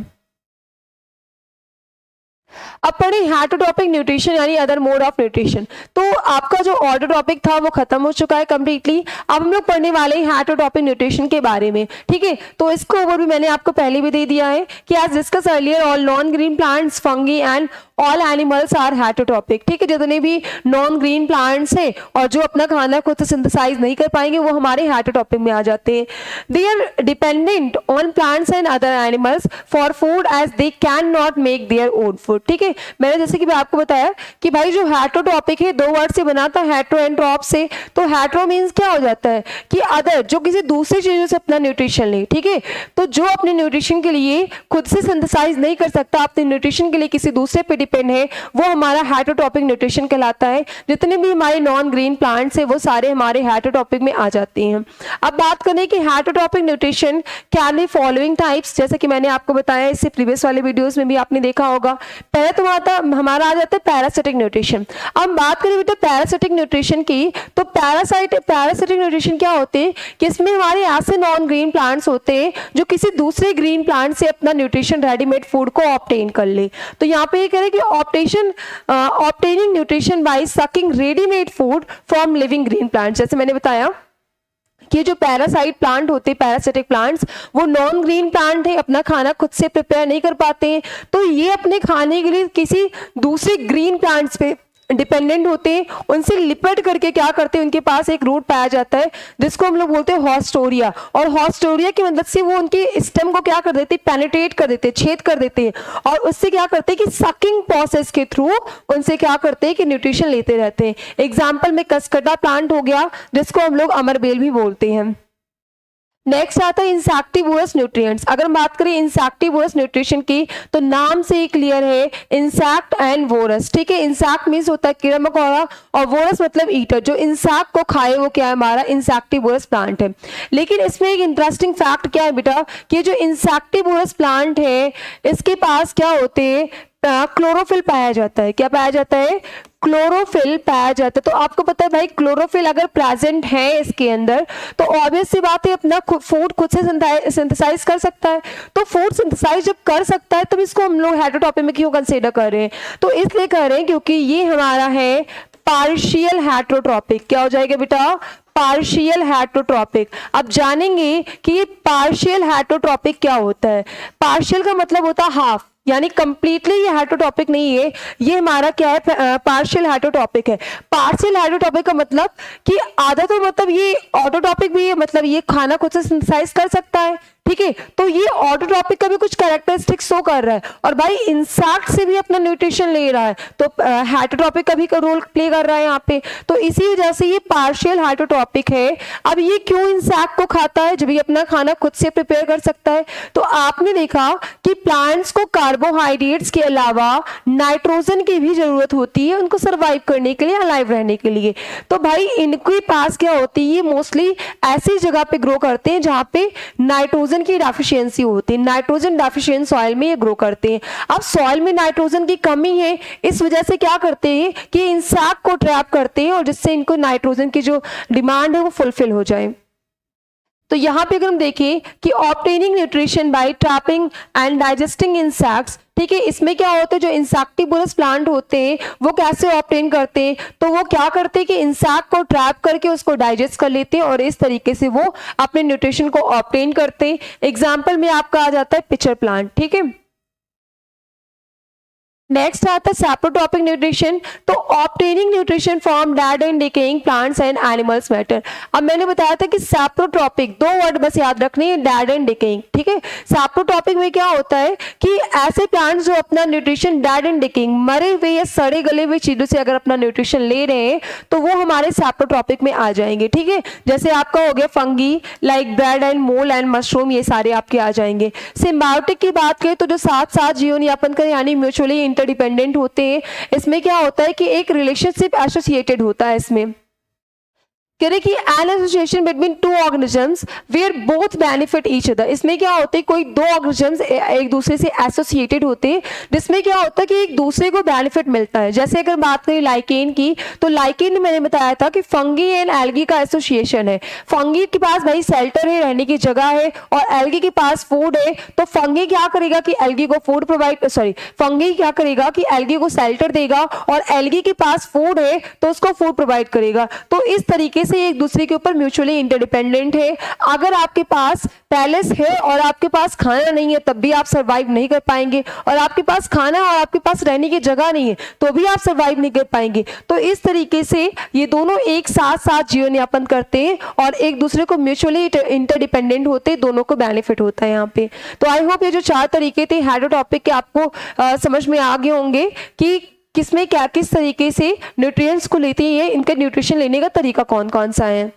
अब पढ़े हेटेरोटॉपिक न्यूट्रिशन यानी अदर मोड ऑफ न्यूट्रिशन। तो आपका जो ऑर्डर टॉपिक था वो खत्म हो चुका है कंप्लीटली। अब हम लोग पढ़ने वाले हैं हेटेरोटॉपिक न्यूट्रिशन के बारे में, ठीक है। तो इसको ओवरव्यू मैंने आपको पहले भी दे दिया है कि as discuss earlier all non green plants, fungi and all animals are heterotrophic, ठीक है। जितने भी नॉन ग्रीन प्लांट्स हैं और जो अपना खाना खुद से सिंथेसाइज नहीं कर पाएंगे वो हमारे हेटेरोटॉपिक में आ जाते हैं। They are dependent on plants and other animals for food as they can not make their own food, ठीक है। मैंने जैसे कि आपको बताया कि भाई जो हेटेरोटॉपिक है 2 वर्ड से बना था, हेटेरो एंड टॉप से। तो हेटेरो मीन्स क्या हो जाता है कि अदर, जो किसी दूसरी चीजों से अपना न्यूट्रिशन ले, ठीक है। तो जो अपने न्यूट्रिशन के लिए खुद से सिंथेसाइज नहीं कर सकता, अपने न्यूट्रिशन के लिए किसी दूसरे पे डिपेंड है, वो हमारा हेटेरोटॉपिक न्यूट्रिशन कहलाता है। जितने भी हमारे नॉन ग्रीन प्लांट्स है वो सारे हमारे हेटेरोटॉपिक में आ जाते हैं। अब बात करें कि heterotrophic nutrition can be following types, जैसे कि मैंने आपको बताया, इससे प्रीवियस वाले वीडियोस में भी आपने देखा होगा। पहले तो हमारा आ जाता है पैरासिटिक न्यूट्रिशन। अब बात करें बेटा पैरासिटिक न्यूट्रिशन की, तो पैरासिटिक न्यूट्रिशन क्या होते हैं कि इसमें हमारे ऐसे नॉन ग्रीन प्लांट्स होते हैं जो किसी दूसरे ग्रीन प्लांट से अपना न्यूट्रिशन रेडीमेड फूड को ऑब्टेन कर ले। तो यहाँ पे ये कह रहे कि obtaining nutrition by sucking readymade food from living green plant. जैसे मैंने बताया कि जो पैरासाइट प्लांट होते हैं, पैरासिटिक प्लांट्स, वो नॉन ग्रीन प्लांट है, अपना खाना खुद से प्रिपेयर नहीं कर पाते हैं, तो ये अपने खाने के लिए किसी दूसरे ग्रीन प्लांट्स पे डिपेंडेंट होते हैं। उनसे लिपट करके क्या करते हैं, उनके पास एक रूट पाया जाता है जिसको हम लोग बोलते हैं हॉस्टोरिया, और हॉस्टोरिया की मदद से वो उनके स्टेम को क्या कर देते हैं, पेनिट्रेट कर देते हैं, छेद कर देते हैं, और उससे क्या करते हैं कि सकिंग प्रोसेस के थ्रू उनसे क्या करते हैं कि न्यूट्रिशन लेते रहते हैं। एग्जाम्पल में कसकटा प्लांट हो गया जिसको हम लोग अमरबेल भी बोलते हैं। नेक्स्ट आता है इंसेक्टिवोरस न्यूट्रिएंट्स। अगर हम बात करें इंसेक्टिवोरस न्यूट्रिशन की, तो नाम से ही क्लियर है, इंसेक्ट एंड वोरस, ठीक है। इंसेक्ट मीन्स होता है कीड़ा मकोड़ा, और वोरस मतलब ईटर, जो इंसेक्ट को खाए वो क्या है, हमारा इंसेक्टिवोरस प्लांट है। लेकिन इसमें एक इंटरेस्टिंग फैक्ट क्या है बेटा, कि जो इंसेक्टिवोरस प्लांट है इसके पास क्या होते हैं, क्लोरोफिल पाया जाता है। क्या पाया जाता है, क्लोरोफिल पाया जाता है। तो आपको पता है भाई, क्लोरोफिल अगर प्रेजेंट है इसके अंदर तो ऑब्वियस सी बात है अपना फूड खुद से सिंथेसाइज कर सकता है। तो फूड सिंथेसाइज जब कर सकता है तब इसको हम लोग हेटेरोटॉपिक में क्यों कंसीडर कर रहे हैं, तो इसलिए कर रहे हैं क्योंकि ये हमारा है पार्शियल हेटेरोटॉपिक। क्या हो जाएगा बेटा, पार्शियल हेटेरोटॉपिक। अब जानेंगे कि ये पार्शियल हेटेरोटॉपिक क्या होता है। पार्शियल का मतलब होता है हाफ, यानी कंप्लीटली ये हेटेरोटॉपिक नहीं है, ये हमारा क्या है, पार्शियल हेटेरोटॉपिक है। पार्शियल हेटेरोटॉपिक का मतलब कि आधा, तो मतलब ये ऑटोटॉपिक भी है, मतलब ये खाना खुद से सिंथेसाइज कर सकता है, ठीक है। तो ये ऑटोटॉपिक का भी कुछ कैरेक्टरिस्टिक्स शो कर रहा है, और भाई इंसेक्ट से भी अपना न्यूट्रिशन ले रहा है, तो हेटेरोटॉपिक का भी रोल प्ले कर रहा है यहाँ पे। तो इसी वजह से ये पार्शियल हेटेरोटॉपिक है। अब ये क्यों इंसेक्ट को खाता है जब ये अपना खाना खुद से प्रिपेयर कर सकता है, तो आपने देखा कि प्लांट्स को कार्बोहाइड्रेट्स के अलावा नाइट्रोजन की भी जरूरत होती है उनको सर्वाइव करने के लिए, अलाइव रहने के लिए। तो भाई इनके पास क्या होती है, ये मोस्टली ऐसी जगह पे ग्रो करते हैं जहाँ पे नाइट्रोजन की डेफिशिएंसी होती है। नाइट्रोजन डेफिशिएंट सॉइल में ये ग्रो करते हैं। अब सॉइल में नाइट्रोजन की कमी है, इस वजह से क्या करते हैं कि इंसेक्ट को ट्रैप करते हैं, और जिससे इनको नाइट्रोजन की जो डिमांड है वो फुलफिल हो जाए। तो यहाँ पे अगर हम देखें कि obtaining nutrition by trapping and digesting insects, ठीक है, इसमें क्या होता है, जो इंसेक्टिवोरस प्लांट होते हैं वो कैसे ऑब्टेन करते हैं, तो वो क्या करते हैं कि इंसेक्ट को ट्रैप करके उसको डाइजेस्ट कर लेते हैं, और इस तरीके से वो अपने न्यूट्रिशन को ऑब्टेन करते हैं। एग्जाम्पल में आपका आ जाता है पिचर प्लांट, ठीक है। नेक्स्ट आता है सैप्रोटॉपिक न्यूट्रिशन। तो obtaining nutrition from dead and decaying plants and animals matter. अब मैंने बताया था कि सैप्रोटॉपिक, 2 वर्ड बस याद रखने हैं, डेड एंड डिकेइंग, ठीक है। सैप्रोटॉपिक में क्या होता है कि ऐसे प्लांट्स जो अपना न्यूट्रिशन डेड एंड डिकेइंग, मरे हुए या सड़े गले हुए चीजों से अगर अपना न्यूट्रिशन ले रहे हैं तो वो हमारे सैप्रोटॉपिक में आ जाएंगे, ठीक है। जैसे आपका हो गया fungi, like bread and mole and mushroom, ये सारे आपके आ जाएंगे। सिम्बायोटिक की बात करें तो जो साथ साथ जीवन यापन करें यानी म्यूचुअली डिपेंडेंट होते हैं, इसमें क्या होता है कि एक रिलेशनशिप एसोसिएटेड होता है इसमें। कह रहे कि an association between two organisms where both benefit each other. इसमें क्या होता है, कोई दो ऑर्गेनिजम्स एक दूसरे से एसोसिएटेड होते हैं, जिसमें क्या होता है कि एक दूसरे को बेनिफिट मिलता है। जैसे अगर बात करें लाइकेन की, तो लाइकेन में मैंने बताया था कि फंगी एंड एल्गी का एसोसिएशन है। फंगी के पास भाई शेल्टर है, रहने की जगह है, और एल्गी के पास फूड है। तो फंगी क्या करेगा कि एल्गी को फूड प्रोवाइड फंगी क्या करेगा कि एल्गी को शेल्टर देगा, और एल्गी के पास फूड है तो उसको फूड प्रोवाइड करेगा। तो इस तरीके से एक दूसरे के ऊपर म्यूचुअली इंटरडिपेंडेंट है। अगर आपके पास पैलेस है और आपके पास खाना नहीं है तब भी आप सरवाइव नहीं कर पाएंगे, और आपके पास खाना और आपके पास रहने की जगह नहीं है तो भी आप सरवाइव नहीं कर पाएंगे। तो इस तरीके से ये दोनों एक साथ साथ जीवन यापन करते हैं और एक दूसरे को म्यूचुअली इंटरडिपेंडेंट होते हैं, दोनों को बेनिफिट होता है यहाँ पे। तो आई होप ये जो 4 तरीके थे हेडो टॉपिक के आपको समझ में आ गए होंगे कि किसमें क्या किस तरीके से न्यूट्रिएंट्स को लेते हैं, इनका न्यूट्रिशन लेने का तरीका कौन कौन सा है।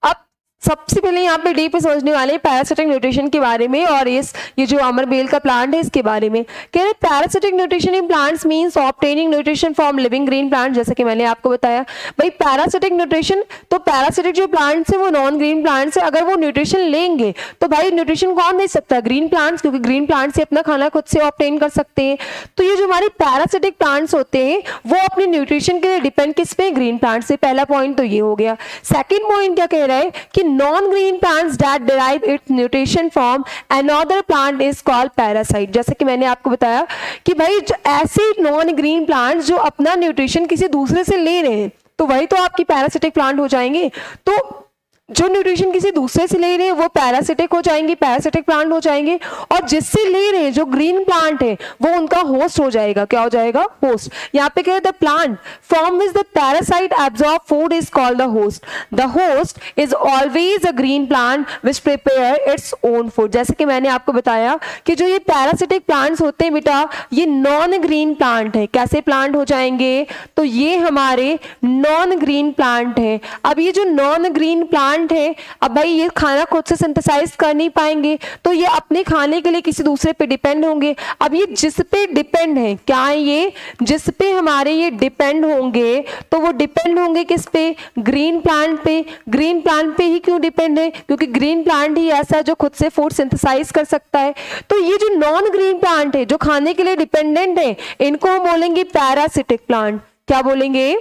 अब सबसे पहले यहाँ पे डीप समझने वाले हैं पैरासिटिक न्यूट्रिशन के बारे में, और ये जो अमर बेल का प्लांट है इसके बारे में। कह रहे parasitic nutrition in plants means obtaining nutrition from living green plant. जैसे कि मैंने आपको बताया भाई पैरासिटिक न्यूट्रिशन, तो पैरासिटिक जो प्लांट्स है वो नॉन ग्रीन प्लांट्स है। अगर वो न्यूट्रिशन लेंगे तो भाई न्यूट्रिशन कौन दे सकता है, ग्रीन प्लांट्स, क्योंकि ग्रीन प्लांट्स से अपना खाना खुद से ऑब्टेन कर सकते हैं। तो ये जो हमारे पैरासिटिक प्लांट्स होते हैं वो अपने न्यूट्रिशन के लिए डिपेंड किस पे, ग्रीन प्लांट से। पहला पॉइंट तो ये हो गया। सेकेंड पॉइंट क्या कह रहा है कि non-green plants that derive its nutrition from another plant is called parasite। जैसे कि मैंने आपको बताया कि भाई ऐसे non-green plants जो अपना न्यूट्रिशन किसी दूसरे से ले रहे हैं तो वही तो आपकी पैरासिटिक प्लांट हो जाएंगे। तो जो न्यूट्रिशन किसी दूसरे से ले रहे हैं वो पैरासिटिक हो जाएंगे, पैरासिटिक प्लांट हो जाएंगे, और जिससे ले रहे हैं जो ग्रीन प्लांट है वो उनका होस्ट हो जाएगा। क्या हो जाएगा, होस्ट। यहाँ पे क्या है, the plant from which the parasite absorb food is called the host. The host is always a green plant which prepare its own food. जैसे कि मैंने आपको बताया कि जो ये पैरासिटिक प्लांट्स होते हैं बेटा ये नॉन ग्रीन प्लांट है। कैसे प्लांट हो जाएंगे, तो ये हमारे नॉन ग्रीन प्लांट है। अब ये जो नॉन ग्रीन प्लांट है, अब भाई ये खाना खुद से सिंथेसाइज कर नहीं पाएंगे तो ये अपने खाने के लिए किसी दूसरे पे डिपेंड होंगे। अब ये जिस पे डिपेंड है, क्या है ये, जिस पे हमारे ये डिपेंड होंगे, तो वो डिपेंड होंगे किस पे, ग्रीन प्लांट पे। ग्रीन प्लांट पे ही क्यों डिपेंड है, क्योंकि ग्रीन प्लांट ही ऐसा है जो खुद से फूड सिंथेसाइज कर सकता है। तो ये जो नॉन ग्रीन प्लांट है जो खाने के लिए डिपेंडेंट है, इनको हम बोलेंगे पैरासिटिक प्लांट। क्या बोलेंगे,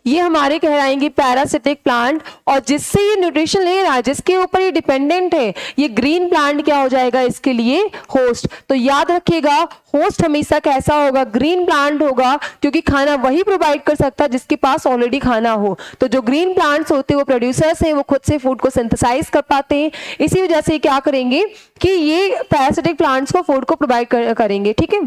ये हमारे कहलाएंगे पैरासिटिक प्लांट। और जिससे ये न्यूट्रिशन ले रहा है, जिसके ऊपर ये डिपेंडेंट है, ये ग्रीन प्लांट क्या हो जाएगा इसके लिए, होस्ट। तो याद रखिएगा होस्ट हमेशा कैसा होगा, ग्रीन प्लांट होगा, क्योंकि खाना वही प्रोवाइड कर सकता है जिसके पास ऑलरेडी खाना हो। तो जो ग्रीन प्लांट्स होते हैं वो प्रोड्यूसर्स हैं, वो खुद से फूड को सिंथेसाइज कर पाते हैं। इसी वजह से क्या करेंगे कि ये पैरासिटिक प्लांट्स को फूड को प्रोवाइड करेंगे। ठीक है,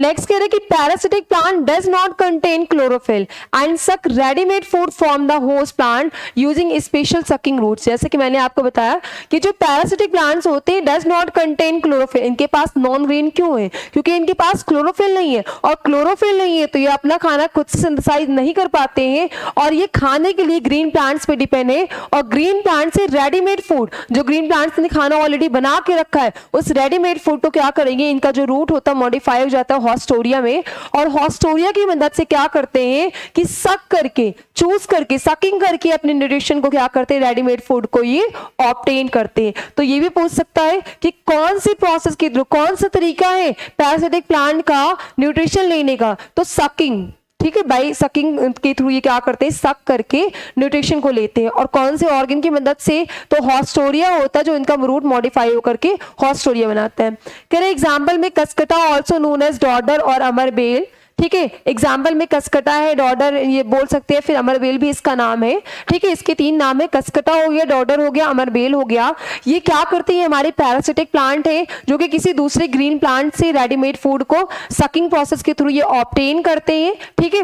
नेक्स्ट कह रहे कि parasitic plant does not contain chlorophyll and suck readymade food from the host plant using special sucking roots. जैसे कि मैंने आपको बताया कि जो पैरासिटिक प्लांट्स होते हैं डज नॉट कंटेन क्लोरोफिल, इनके पास नॉन ग्रीन क्यों है, क्योंकि इनके पास क्लोरोफिल नहीं है। और क्लोरोफिल नहीं है तो ये अपना खाना खुद से सिंथेसाइज नहीं कर पाते हैं, और ये खाने के लिए ग्रीन प्लांट्स पे डिपेंड है। और ग्रीन प्लांट से रेडीमेड फूड, जो ग्रीन प्लांट्स ने खाना ऑलरेडी बना के रखा है, उस रेडीमेड फूड को क्या करेंगे, इनका जो रूट होता है मॉडिफाई हो जाता है हॉस्टोरिया में, और हॉस्टोरिया की मदद से क्या करते हैं कि सक करके, चूज करके, सकिंग करके अपने न्यूट्रिशन को क्या करते हैं, रेडीमेड फूड को ये ऑब्टेन करते हैं। तो ये भी पूछ सकता है कि कौन सी प्रोसेस के थ्रू, कौन सा तरीका है पैरासिटिक प्लांट का न्यूट्रिशन लेने का, तो सकिंग। ठीक है, बाई सकिंग के थ्रू ये क्या करते हैं, सक करके न्यूट्रिशन को लेते हैं। और कौन से ऑर्गन की मदद से, तो हॉस्टोरिया होता है जो इनका रूट मॉडिफाई होकर के हॉस्टोरिया बनाता है। कह रहे एग्जाम्पल में कसकटा ऑल्सो नोन एज डॉडर और अमरबेल। ठीक है, एग्जाम्पल में कसकटा है, डॉडर ये बोल सकते हैं, फिर अमरबेल भी इसका नाम है। ठीक है, इसके 3 नाम है, कसकटा हो गया, डॉडर हो गया, अमरबेल हो गया। ये क्या करते हैं, हमारे पैरासिटिक प्लांट है जो कि किसी दूसरे ग्रीन प्लांट से रेडीमेड फूड को सकिंग प्रोसेस के थ्रू ये ऑब्टेन करते हैं। ठीक है,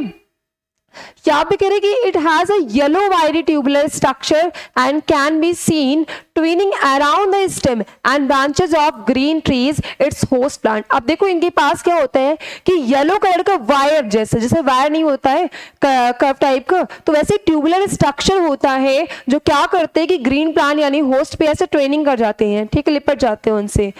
यहाँ पे कह रहे कि इट हैज अ येलो वायरी tubular structure and can be scene twinning around the stem and branches of green trees it's host plant. अब देखो इनके पास क्या होता है कि येलो कलर का वायर जैसे वायर नहीं होता है कर्व टाइप का, तो वैसे ट्यूबुलर स्ट्रक्चर होता है जो क्या करते हैं कि ग्रीन प्लांट यानी होस्ट पे ऐसे ट्रेनिंग कर जाते हैं, ठीक है, लिपट जाते हैं उनसे।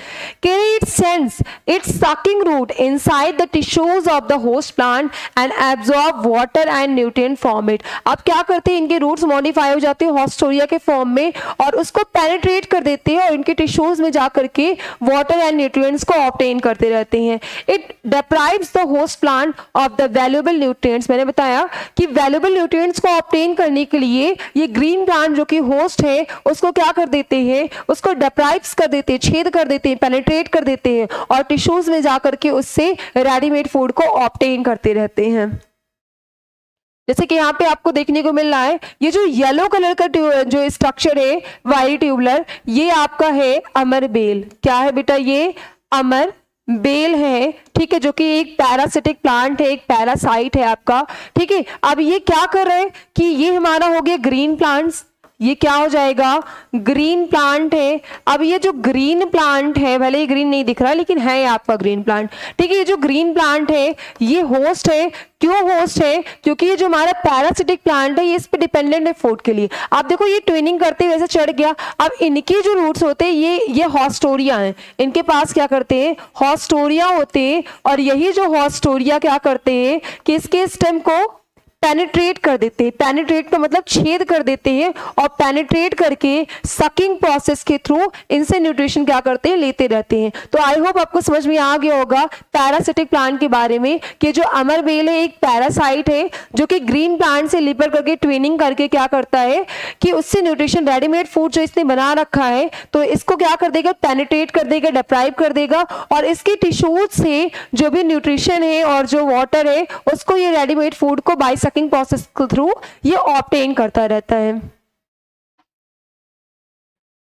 It sends its sucking root inside the tissues of the host plant and absorb water and nutrient from it. अब क्या करते हैं, इनके रूट्स मॉडिफाई हो जाते हैं हॉस्टोरिया के फॉर्म में और उसको पेनिट्रेट कर देते हैं और इनके टिश्यूज में जाकर के वाटर एंड न्यूट्रिएंट्स को ऑब्टेन करते रहते हैं। It deprives the host plant of the valuable nutrients. मैंने बताया कि वैल्यूएबल न्यूट्रिएंट्स को ऑब्टेन करने के लिए ये ग्रीन प्लांट जो कि होस्ट है उसको क्या कर देते हैं, उसको डिप्राइव्स कर देते हैं, छेद कर देते हैं, पेनिट्रेट कर देते हैं और टिश्यूज में जाकर के उससे रेडीमेड फूड को ऑब्टेन करते रहते हैं। जैसे कि यहाँ पे आपको देखने को मिल रहा है ये जो येलो कलर का जो स्ट्रक्चर है वायरी ट्यूबुलर, ये आपका है अमर बेल। क्या है बेटा, ये अमर बेल है, ठीक है, जो कि एक पैरासिटिक प्लांट है, एक पैरासाइट है आपका, ठीक है। अब ये क्या कर रहे हैं कि ये हमारा हो गया ग्रीन प्लांट्स, ये क्या हो जाएगा, ग्रीन प्लांट है। अब ये जो ग्रीन प्लांट है, भले ही ग्रीन नहीं दिख रहा लेकिन है ये आपका ग्रीन प्लांट, ठीक है। ये जो ग्रीन प्लांट है ये होस्ट है। क्यों होस्ट है, क्योंकि ये जो हमारा पैरासिटिक प्लांट है ये इस पे डिपेंडेंट है फूड के लिए। आप देखो ये ट्विनिंग करते वैसे चढ़ गया। अब इनके जो रूट्स होते हैं ये हॉस्टोरिया हैं, इनके पास क्या करते हैं, हॉस्टोरिया होते हैं और यही जो हॉस्टोरिया क्या करते हैं कि इसके स्टेम को पेनिट्रेट कर देते हैं। पेनिट्रेट का मतलब छेद कर देते हैं और पेनिट्रेट करके सकिंग प्रोसेस के थ्रू इनसे न्यूट्रिशन क्या करते हैं, लेते रहते हैं। तो आई होप आपको समझ में आ गया होगा पैरासिटिक प्लांट के बारे में कि जो अमर बेल है एक पैरासाइट है जो कि ग्रीन प्लांट से लिपर करके ट्विनिंग करके क्या करता है कि उससे न्यूट्रिशन रेडीमेड फूड जो इसने बना रखा है तो इसको क्या कर देगा, पेनिट्रेट कर देगा, डिप्राइव कर देगा और इसके टिश्यूज से जो भी न्यूट्रिशन है और जो वाटर है उसको ये रेडीमेड फूड को बाय सकिंग प्रोसेस के थ्रू ये ऑब्टेन करता रहता है।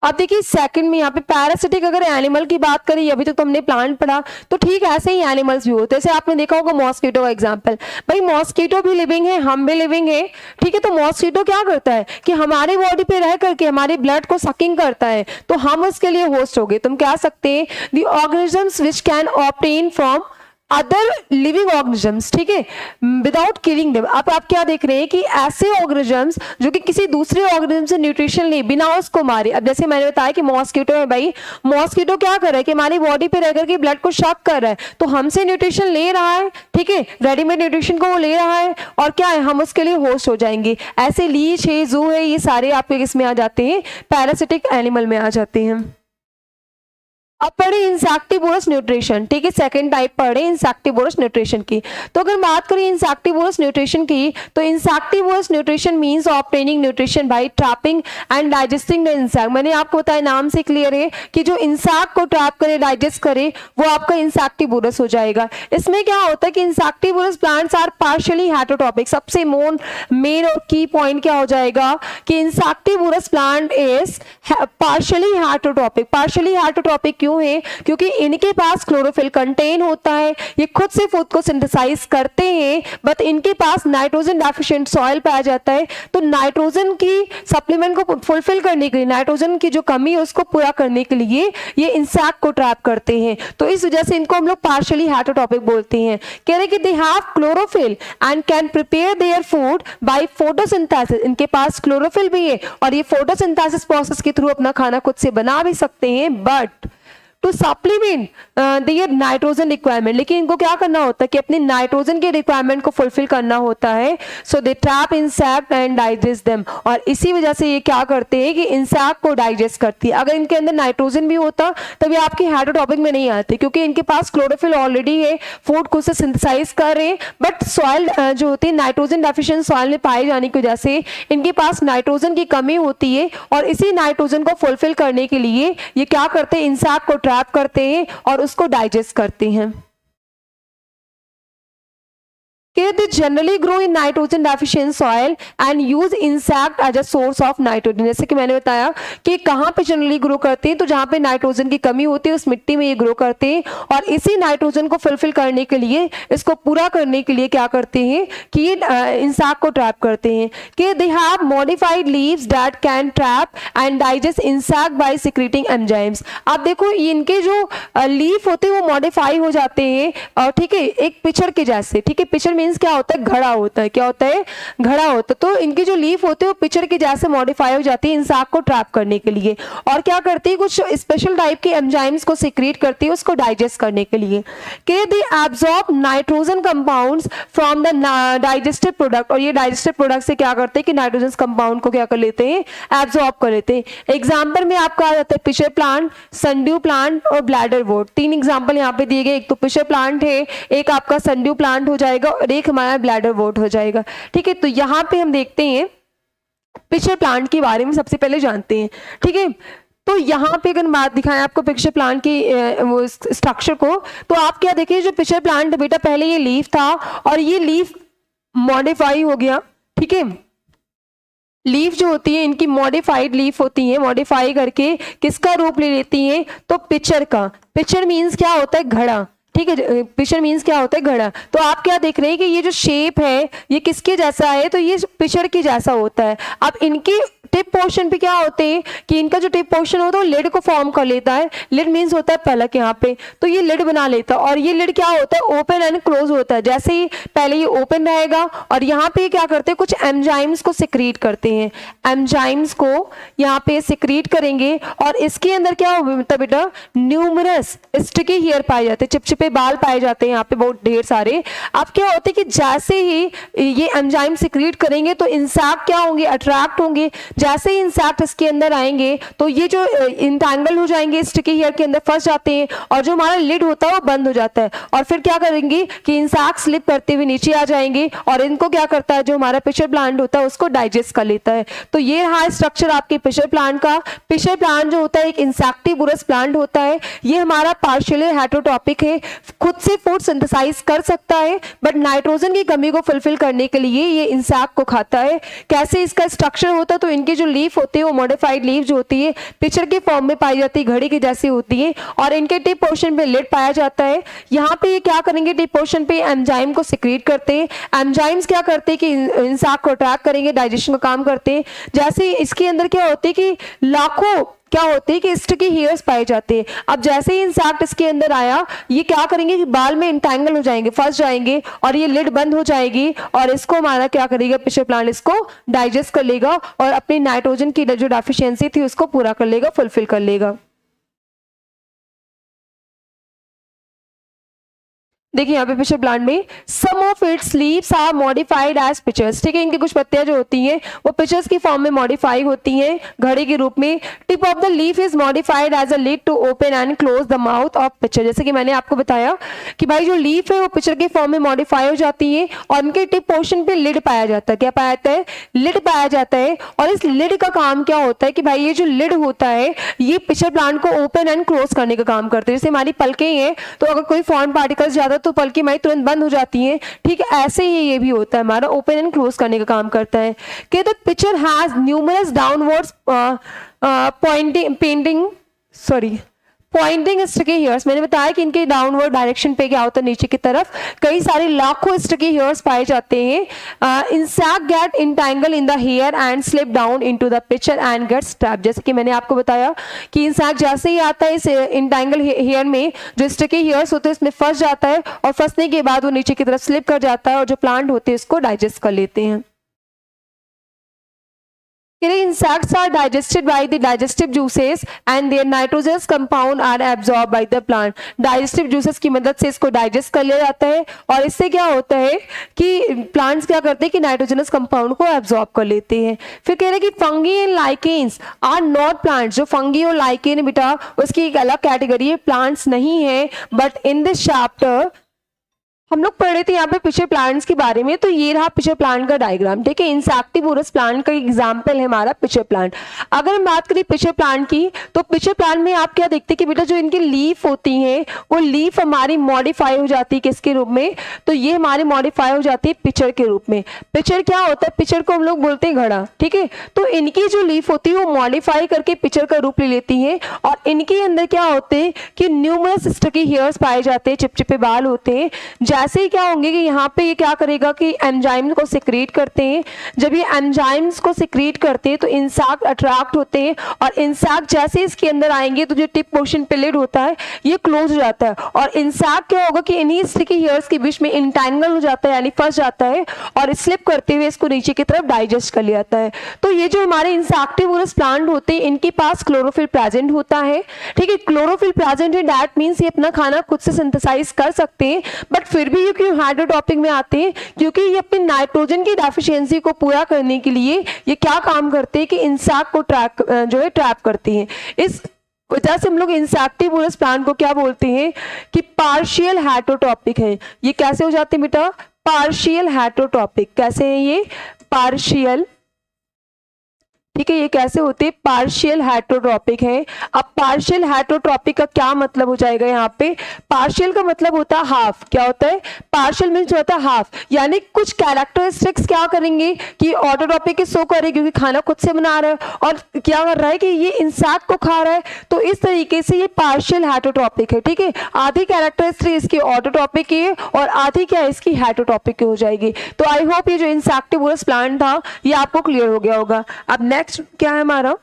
अब देखिए सेकंड में यहाँ पे पैरासिटिक अगर एनिमल की बात करें, अभी तो हमने प्लांट पढ़ा, तो ठीक है ऐसे ही एनिमल्स भी होते हैं। जैसे आपने देखा होगा मॉस्किटो का एग्जांपल, भाई मॉस्किटो भी लिविंग है, हम भी लिविंग है, ठीक है। तो मॉस्किटो क्या करता है कि हमारे बॉडी पे रह करके हमारे ब्लड को सकिंग करता है, तो हम उसके लिए होस्ट हो गए। तुम कह सकते हैं the organisms which can obtain from other living organisms, ठीक है, विदाउट किलिंग देम। अब आप क्या देख रहे हैं कि ऐसे ऑर्गेनिजम्स जो कि किसी दूसरे ऑर्गेनिज्म से न्यूट्रिशन ले बिना उसको मारे। अब जैसे मैंने बताया कि मॉस्किटो है, भाई मॉस्किटो क्या कर रहा है कि हमारी बॉडी पे रहकर के ब्लड को शक कर रहा है, तो हमसे न्यूट्रिशन ले रहा है, ठीक है, रेडीमेड न्यूट्रिशन को वो ले रहा है और क्या है, हम उसके लिए होस्ट हो जाएंगे। ऐसे लीच है, जू है, ये सारे आपके किसमें आ जाते हैं, पैरासिटिक एनिमल में आ जाते हैं। अब पढ़े इंसेक्टिवोरस न्यूट्रिशन, ठीक है, सेकंड टाइप पढ़े इंसेक्टिवोरस न्यूट्रिशन की। तो अगर बात करें इंसेक्टिवोरस न्यूट्रिशन की, तो insectivorous nutrition means obtaining nutrition by trapping and digesting the insect. मैंने आपको बताया नाम से क्लियर है कि जो इंसेक्ट को ट्रैप करे, डाइजेस्ट करे, वो आपका इंसेक्टिवोरस हो जाएगा। इसमें क्या होता है कि insectivorous plants are partially heterotrophic. सबसे मेन और की पॉइंट क्या हो जाएगा कि insectivorous plant is partially heterotrophic. Partially heterotrophic क्यों है, क्योंकि इनके पास क्लोरोफिल कंटेन होता है, ये खुद से फूड को सिंथेसाइज करते हैं, बट इनके पास नाइट्रोजन डेफिशिएंट सॉइल पाया जाता है। तो नाइट्रोजन की सप्लीमेंट को फुलफिल करने के लिए, नाइट्रोजन की जो कमी है उसको पूरा करने के लिए ये इंसेक्ट को ट्रैप करते हैं। तो इस वजह से इनको हम लोग पार्शियली हेटेरोट्रॉपिक बोलते हैं। कह रहे कि they have chlorophyll and can prepare their food by photosynthesis. इनके पास क्लोरोफिल भी है और ये फोटोसिंथेसिस प्रोसेस के थ्रू अपना खाना खुद से बना भी सकते हैं, but to supplement their nitrogen requirement. लेकिन इनको क्या करना होता है कि अपनी नाइट्रोजन के रिक्वायरमेंट को फुलफिल करना होता है। So they trap insect and digest them, और इसी वजह से ये क्या करते हैं कि इंसेक्ट को डाइजेस्ट करती है। अगर इनके अंदर नाइट्रोजन भी होता तब ये आपकी हेटेरोट्रॉपिक में नहीं आते, क्योंकि इनके पास क्लोरोफिल ऑलरेडी है, फूड खुद से सिंथेसाइज कर रहे हैं, बट सॉइल जो होती है नाइट्रोजन डेफिशिएंट सॉइल में पाए जाने की वजह से इनके पास नाइट्रोजन की कमी होती है और इसी नाइट्रोजन को फुलफिल करने के लिए ये क्या करते हैं, इंसेक्ट को ट्रैप करते हैं और उसको डाइजेस्ट करते हैं। They generally grow in nitrogen deficient soil and use insect as a source of nitrogen। जैसे कि मैंने बताया कि कहाँ पे जनरली ग्रो करते हैं, तो जहाँ पे नाइट्रोजन की कमी होती है उस मिट्टी में ये ग्रो करते हैं, और इसी नाइट्रोजन को फुलफिल करने के लिए, इसको पूरा करने के लिए क्या करते हैं कि ये इंसेक्ट को ट्रैप करते हैं। कि they have modified leaves that can trap and digest insect by secreting enzymes. आप देखो इनके जो लीफ होते हैं वो मॉडिफाई हो जाते हैं, और ठीक है, एक पिचर के जैसे। ठीक है, पिचर मीन्स क्या होता है, घड़ा होता है। क्या होता है, घड़ा होता है। तो इनके जो लीफ होते हैं वो पिचर के जैसे मॉडिफाई हो जाती है इंसेक्ट को ट्रैप करने के लिए, और क्या करती है, कुछ स्पेशल टाइप के एंजाइम्स को सिक्रीट करती है उसको डाइजेस्ट करने के लिए। कि they absorb nitrogen compounds from the digestive product, और ये डाइजेस्टिव प्रोडक्ट से क्या करते हैं कि नाइट्रोजन कंपाउंड को क्या कर लेते हैं, एब्जॉर्ब कर लेते हैं। एग्जाम्पल में आपका आ जाता है पिचर प्लांट, सनड्यू प्लांट और ब्लैडर वोट। 3 एग्जाम्पल यहाँ पे दिए गए, एक तो पिचर प्लांट है, एक आपका सनड्यू प्लांट हो जाएगा, और एक हमारा ब्लैडर वोट हो जाएगा। ठीक है, तो यहाँ पे हम देखते हैं पिचर प्लांट के बारे में सबसे पहले जानते हैं। ठीक है, तो यहाँ पे अगर बात दिखाएं आपको पिचर प्लांट की वो स्ट्रक्चर को, तो आप क्या देखिए, जो पिचर प्लांट है बेटा, पहले ये लीफ था और ये लीफ मॉडिफाई हो गया। ठीक है, लीफ जो होती है इनकी मॉडिफाइड लीफ होती है, मॉडिफाई करके किसका रूप ले लेती हैं, तो पिचर का। पिचर मीन्स क्या होता है, घड़ा। ठीक है, पिचर मीन्स क्या होता है, घड़ा। तो आप क्या देख रहे हैं कि ये जो शेप है ये किसके जैसा है, तो ये पिचर के जैसा होता है। अब इनकी टिप पोर्शन पे क्या होते हैं कि इनका जो टिप पोर्शन होता है वो लिड को फॉर्म कर लेता है। लिड मीन्स होता है पलक यहाँ पे, तो ये लिड बना लेता है, और ये लिड क्या होता है, ओपन एंड क्लोज होता है। जैसे ही पहले ये ओपन रहेगा और यहाँ पे क्या करते हैं, कुछ एंजाइम्स को सिक्रीट करते हैं। एंजाइम्स को यहाँ पे सिक्रीट करेंगे, और इसके अंदर क्या होता है बेटा, न्यूमरस स्टिकी हेयर पाए जाते हैं, चिपचिपे बाल पाए जाते हैं यहाँ पे बहुत ढेर सारे। अब क्या होता है कि जैसे ही ये एंजाइम सिक्रीट करेंगे तो इंसेक्ट क्या होंगे, अट्रैक्ट होंगे। जैसे ही इंसेक्ट इसके अंदर आएंगे तो ये जो इंटैंगल हो जाएंगे, स्टिकी हेयर के अंदर फंस जाते हैं, और जो हमारा लिड होता है वो बंद हो जाता है। और फिर क्या करेंगे कि इंसेक्ट स्लिप करते हुए नीचे आ जाएंगे, और इनको क्या करता है, जो हमारा पिचर प्लांट होता है उसको डाइजेस्ट कर लेता है। तो ये रहा स्ट्रक्चर आपके पिचर प्लांट का। पिचर प्लांट जो होता है एक इंसेक्टिवोरस प्लांट होता है। ये हमारा पार्शियली हेटेरोटॉपिक है, खुद से फूड सिंथेसाइज कर सकता है, बट नाइट्रोजन की कमी को फुलफिल करने के लिए ये इंसेक्ट को खाता है। कैसे इसका स्ट्रक्चर होता है, तो इनके जो लीफ होते हैं वो मॉडिफाइड लीफ जो होती है पिचर के फॉर्म में पाई जाती है, घड़ी की जैसी होती है, और इनके टिप पोर्शन पे लिड पाया जाता है। यहाँ पे ये क्या करेंगे, टिप पोर्शन पे एंजाइम को सिक्रीट करते हैं। एंजाइम्स क्या करते हैं कि इंसेक्ट को अट्रैक्ट करेंगे, डाइजेशन का काम करते हैं। जैसे इसके अंदर क्या होती है कि लाखों क्या होते हैं कि स्टिकी हेयर्स पाए जाते हैं। अब जैसे ही इंसेक्ट इसके अंदर आया, ये क्या करेंगे कि बाल में इंटैंगल हो जाएंगे, फंस जाएंगे, और ये लिड बंद हो जाएगी, और इसको हमारा क्या करेगा, पिचर प्लांट इसको डाइजेस्ट कर लेगा, और अपनी नाइट्रोजन की जो डेफिशिएंसी थी उसको पूरा कर लेगा, फुलफिल कर लेगा। देखिए यहाँ पे पिचर प्लांट में some of its leaves are modified as pitchers. ठीक है, इनकी कुछ पत्तियां जो होती हैं वो पिचर्स की फॉर्म में मॉडिफाई होती हैं, घड़े के रूप में। Tip of the leaf is modified as a lid to open and close the mouth of pitcher. जैसे कि मैंने आपको बताया कि भाई जो लीफ है वो पिचर के फॉर्म में मॉडिफाई हो जाती है, और उनके टिप पोर्शन पे लिड पाया जाता है। क्या पाया जाता है, लिड पाया जाता है। और इस लिड का काम क्या होता है कि भाई ये जो लिड होता है ये पिचर प्लांट को ओपन एंड क्लोज करने का काम करते हैं। जैसे हमारी पलकें हैं, तो अगर कोई फॉरेन पार्टिकल्स ज्यादा तो पलकें हमारी तुरंत बंद हो जाती हैं। ठीक है, ऐसे ही ये भी होता है, हमारा ओपन एंड क्लोज करने का काम करता है। कि the pitcher has numerous downwards pointing sticky hairs. मैंने बताया कि इनके डाउनवर्ड डायरेक्शन पे क्या होता है, नीचे की तरफ कई सारे लाखों स्टिकी हेयर्स पाए जाते हैं। Insect get entangle in the hair and slip down into the pitcher and get trapped. जैसे कि मैंने आपको बताया कि इंसेक्ट जैसे ही आता है इस इंटैंगल हेयर में, जो स्टिकी हेयर्स होते हैं इसमें फंस जाता है, और फंसने के बाद वो नीचे की तरफ स्लिप कर जाता है, और जो प्लांट होते हैं इसको डाइजेस्ट कर लेते हैं। Insects are digested by the digestive juices and their nitrogenous compound are absorbed by the plant। digestive juices की मदद से इसको डाइजेस्ट कर लिया जाता है, और इससे क्या होता है कि प्लांट्स क्या करते हैं कि नाइट्रोजनस कंपाउंड को एब्जॉर्ब कर लेते हैं। फिर कह रहे हैं कि fungi and lichens are not plants. जो फंगी और लाइकेन बेटा उसकी एक अलग कैटेगरी है, प्लांट्स नहीं है। बट इन दिस चैप्टर हम लोग पढ़ रहे थे यहाँ पे पिछले प्लांट्स के बारे में, तो ये रहा पिछले प्लांट का डायग्राम, ठीक है। इंसेक्टिवोरस प्लांट का एग्जांपल है हमारा पिछले प्लांट। अगर हम बात करें पिछले प्लांट की, तो पिछले प्लांट में आप क्या देखते हैं कि बेटा जो इनकी लीफ होती हैं वो लीफ हमारी मॉडिफाई हो जाती है किसके रूप में, तो ये हमारी मॉडिफाई हो जाती है पिचर के रूप में। पिचर क्या होता है, पिचर को हम लोग बोलते हैं घड़ा, ठीक है। तो इनकी जो लीफ होती है वो मॉडिफाई करके पिचर का रूप ले लेती है, और इनके अंदर क्या होते हैं कि न्यूमरस स्टिकी हेयर्स पाए जाते हैं, चिपचिपे बाल होते हैं। जैसे ही क्या होंगे कि यहाँ पे ये क्या करेगा कि एंजाइम को सिक्रीट करते हैं। जब ये एंजाइम्स को सिक्रीट करते हैं तो इंसेक्ट अट्रैक्ट होते हैं, और इंसेक्ट जैसे इसके अंदर आएंगे तो जो टिप पोर्शन पिलिड होता है ये क्लोज हो जाता है, और इंसेक्ट क्या होगा कि इन्हीं स्टिकी हेयर्स के बीच में इंटैंगल हो जाता है, यानी फंस जाता है, और स्लिप करते हुए इसको नीचे की तरफ डाइजेस्ट कर लिया जाता है। तो ये जो हमारे इंसेक्टिवोरस प्लांट होते हैं इनके पास क्लोरोफिल प्रेजेंट होता है, ठीक है। क्लोरोफिल प्रेजेंट है, दैट मीन्स ये अपना खाना खुद से सिंथेसाइज कर सकते हैं, बट फिर भी क्यों हाइड्रोटॉपिक में आते हैं, क्योंकि ये अपनी नाइट्रोजन की डेफिशिएंसी को पूरा करने के लिए ये क्या काम करते हैं कि इंसेक्ट को ट्रैप करती हैं। इस वजह से हम लोग इंसेक्टिवोरस प्लांट को क्या बोलते हैं कि पार्शियल हेटरोटॉपिक है। ये कैसे हो जाते हैं बेटा, पार्शियल हेटरोटॉपिक। कैसे है ये, पार्शियल, ठीक है। ये कैसे होते हैं, पार्शियल हेटरोट्रॉपिक है। अब पार्शियल हेटरोट्रॉपिक का क्या मतलब हो जाएगा, यहाँ पे पार्शियल का मतलब होता है हाफ। क्या होता है, पार्शियल मीन्स होता है हाफ, यानी कुछ कैरेक्टरिस्टिक्स क्या करेंगे कि ऑटोट्रॉपिक के शो करें, क्योंकि खाना खुद से बना रहा है और क्या कर रहा है कि ये इंसेक्ट को खा रहा है, तो इस तरीके से ये पार्शियल हेटरोट्रॉपिक है, ठीक है। आधी कैरेक्टरिस्टिक इसकी ऑटोट्रॉपिक की है और आधी क्या इसकी हेटरोट्रॉपिक की हो जाएगी। तो आई होप ये जो इंसेक्टिवोरस प्लांट था ये आपको क्लियर हो गया होगा। अब नेक्स्ट क्या है हमारा,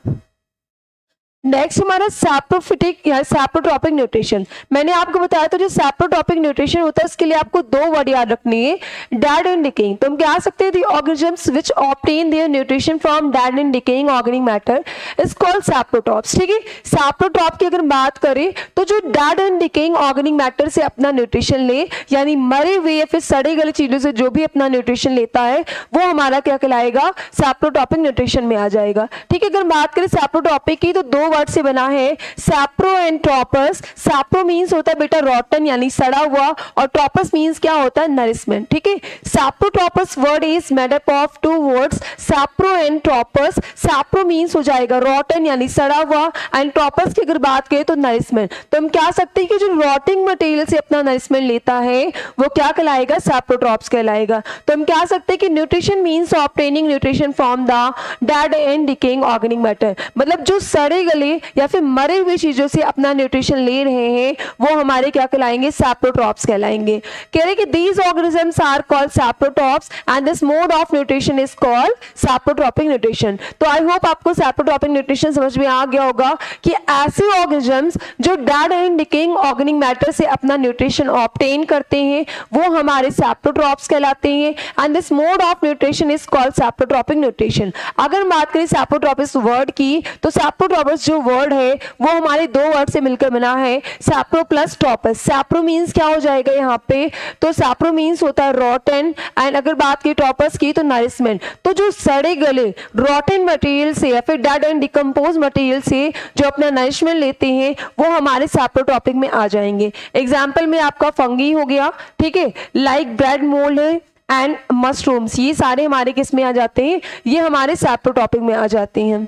नेक्स्ट हमारा सैप्रोफिटिक या सैप्रोट्रॉपिक न्यूट्रिशन। मैंने आपको बताया था जो सैप्रोट्रॉपिक न्यूट्रिशन होता है उसके लिए आपको दो वर्ड याद रखनी है, डेड एंड डिकेइंग। तो हम कह सकते हैं the organisms which obtain their nutrition from dead and decaying organic matter is called saprotrophs, ठीक है। सैप्रोट्रॉप की अगर बात करें तो जो dead and decaying organic matter से अपना न्यूट्रिशन ले, यानी मरे हुए या फिर सड़े गले चीजों से जो भी अपना न्यूट्रिशन लेता है वो हमारा क्या कहलाएगा, सैप्रोट्रॉपिक न्यूट्रिशन में आ जाएगा, ठीक है। अगर बात करें सैप्रोट्रॉपिक की तो दो वर्ड से बना है, सैप्रो एंड ट्रॉपस। सैप्रो मींस होता है बेटा रॉटन यानी सड़ा हुआ, और ट्रॉपस मींस क्या होता है, नरिशमेंट, ठीक है। Saprotrophs word is made up of two words, sapro and trophs. Sapro means हो जाएगा रॉटन यानी सड़ा हुआ, एंड ट्रॉपस की अगर बात करें तो नरिशमेंट। तो हम कह सकते हैं कि जो रॉटिंग मटेरियल से अपना नरिशमेंट लेता है वो क्या कहलाएगा, सैप्रोट्रॉप्स कहलाएगा। तो हम कह सकते हैं कि nutrition means obtaining nutrition from the dead and decaying organic matter, मतलब जो सड़े गले या फिर मरे हुए चीजों से अपना न्यूट्रिशन ले रहे हैं वो हमारे क्या कहलाएंगे, सैप्रोट्रॉप्स कहलाएंगे। कह रहे कि these organisms are called saprotrophs and this mode of nutrition is called saprotropic nutrition। तो आई होप आपको saprotropic nutrition समझ में आ गया होगा कि ऐसे ऑर्गेनिजम्स जो dead and decaying organic matter से अपना न्यूट्रिशन ऑब्टेन करते हैं वो हमारे सैप्रोट्रॉप्स कहलाते हैं, and this mode of nutrition is called saprotrophic nutrition. अगर बात करें सैप्रोट्रॉपिक वर्ड की तो सैप्रोट्रॉपिक जो वर्ड है वो हमारे दो वर्ड से मिलकर बना है, सैप्रो प्लस ट्रॉपस। सैप्रो मींस क्या हो जाएगा यहाँ पे, तो सैप्रो मींस होता है रॉटन, एंड अगर बात की ट्रॉपस की तो नरिशमेंट। तो जो सड़े गले रॉटन मटेरियल से या फिर डेड एंड डिकम्पोज मटेरियल से जो अपना नरिशमेंट लेते हैं वो हमारे सैप्रोट्रॉपिक में आ जाएंगे। एग्जाम्पल में आपका फंगी हो गया, ठीक है, लाइक ब्रेड मोल्ड है एंड मशरूम्स, ये सारे हमारे किस में आ जाते हैं, ये हमारे सैप्रोट्रॉपिक में आ जाते हैं।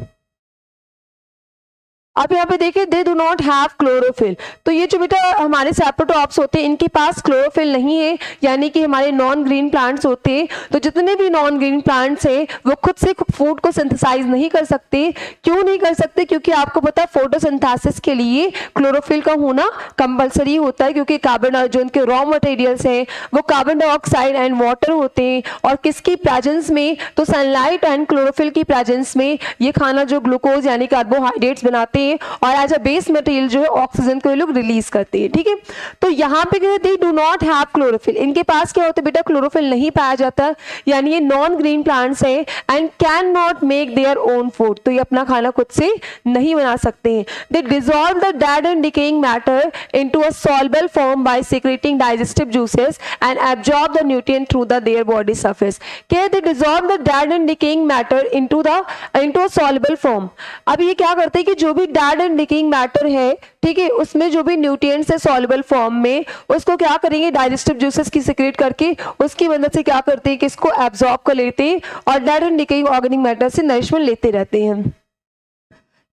अब यहाँ पे देखिए they do not have chlorophyll. तो ये जो बेटा हमारे सैप्रोट्रॉप्स होते हैं इनके पास क्लोरोफिल नहीं है, यानी कि हमारे नॉन ग्रीन प्लांट्स होते हैं। तो जितने भी नॉन ग्रीन प्लांट्स हैं वो खुद से फूड को सिंथेसाइज नहीं कर सकते। क्यों नहीं कर सकते, क्योंकि आपको पता है फोटोसिंथेसिस के लिए क्लोरोफिल का होना कंपलसरी होता है, क्योंकि कार्बन जो उनके रॉ मटेरियल्स हैं वो कार्बन डाइऑक्साइड एंड वाटर होते हैं, और किसकी प्रेजेंस में, तो सनलाइट एंड क्लोरोफिल की प्रेजेंस में ये खाना जो ग्लूकोज यानी कार्बोहाइड्रेट्स बनाते हैं और एज अ बेस मटेरियल जो है ऑक्सीजन को ये लोग रिलीज करते हैं, ठीक है। तो यहाँ पे कहते हैं डू नॉट हैव क्लोरोफिल, इनके पास क्या होता है बेटा, क्लोरोफिल नहीं पाया जाता, यानी ये नॉन ग्रीन प्लांट्स हैं, and can not make their own food, तो ये अपना खाना खुद से नहीं बना सकते हैं। They dissolve the dead and decaying matter into a soluble form by secreting digestive juices and absorb the nutrient through the their body surface. क्या they dissolve the dead and decaying matter into a soluble form. अब ये क्या करते हैं कि जो भी dead and decaying matter है, ठीक है, उसमें जो भी न्यूट्रिएंट्स है सॉल्युबल फॉर्म में, उसको क्या करेंगे डाइजेस्टिव जूसेस की सिक्रेट करके उसकी मदद से क्या करते हैं कि इसको एब्जॉर्ब कर लेते हैं और dead and decaying organic matter से नरिशमेंट लेते रहते हैं।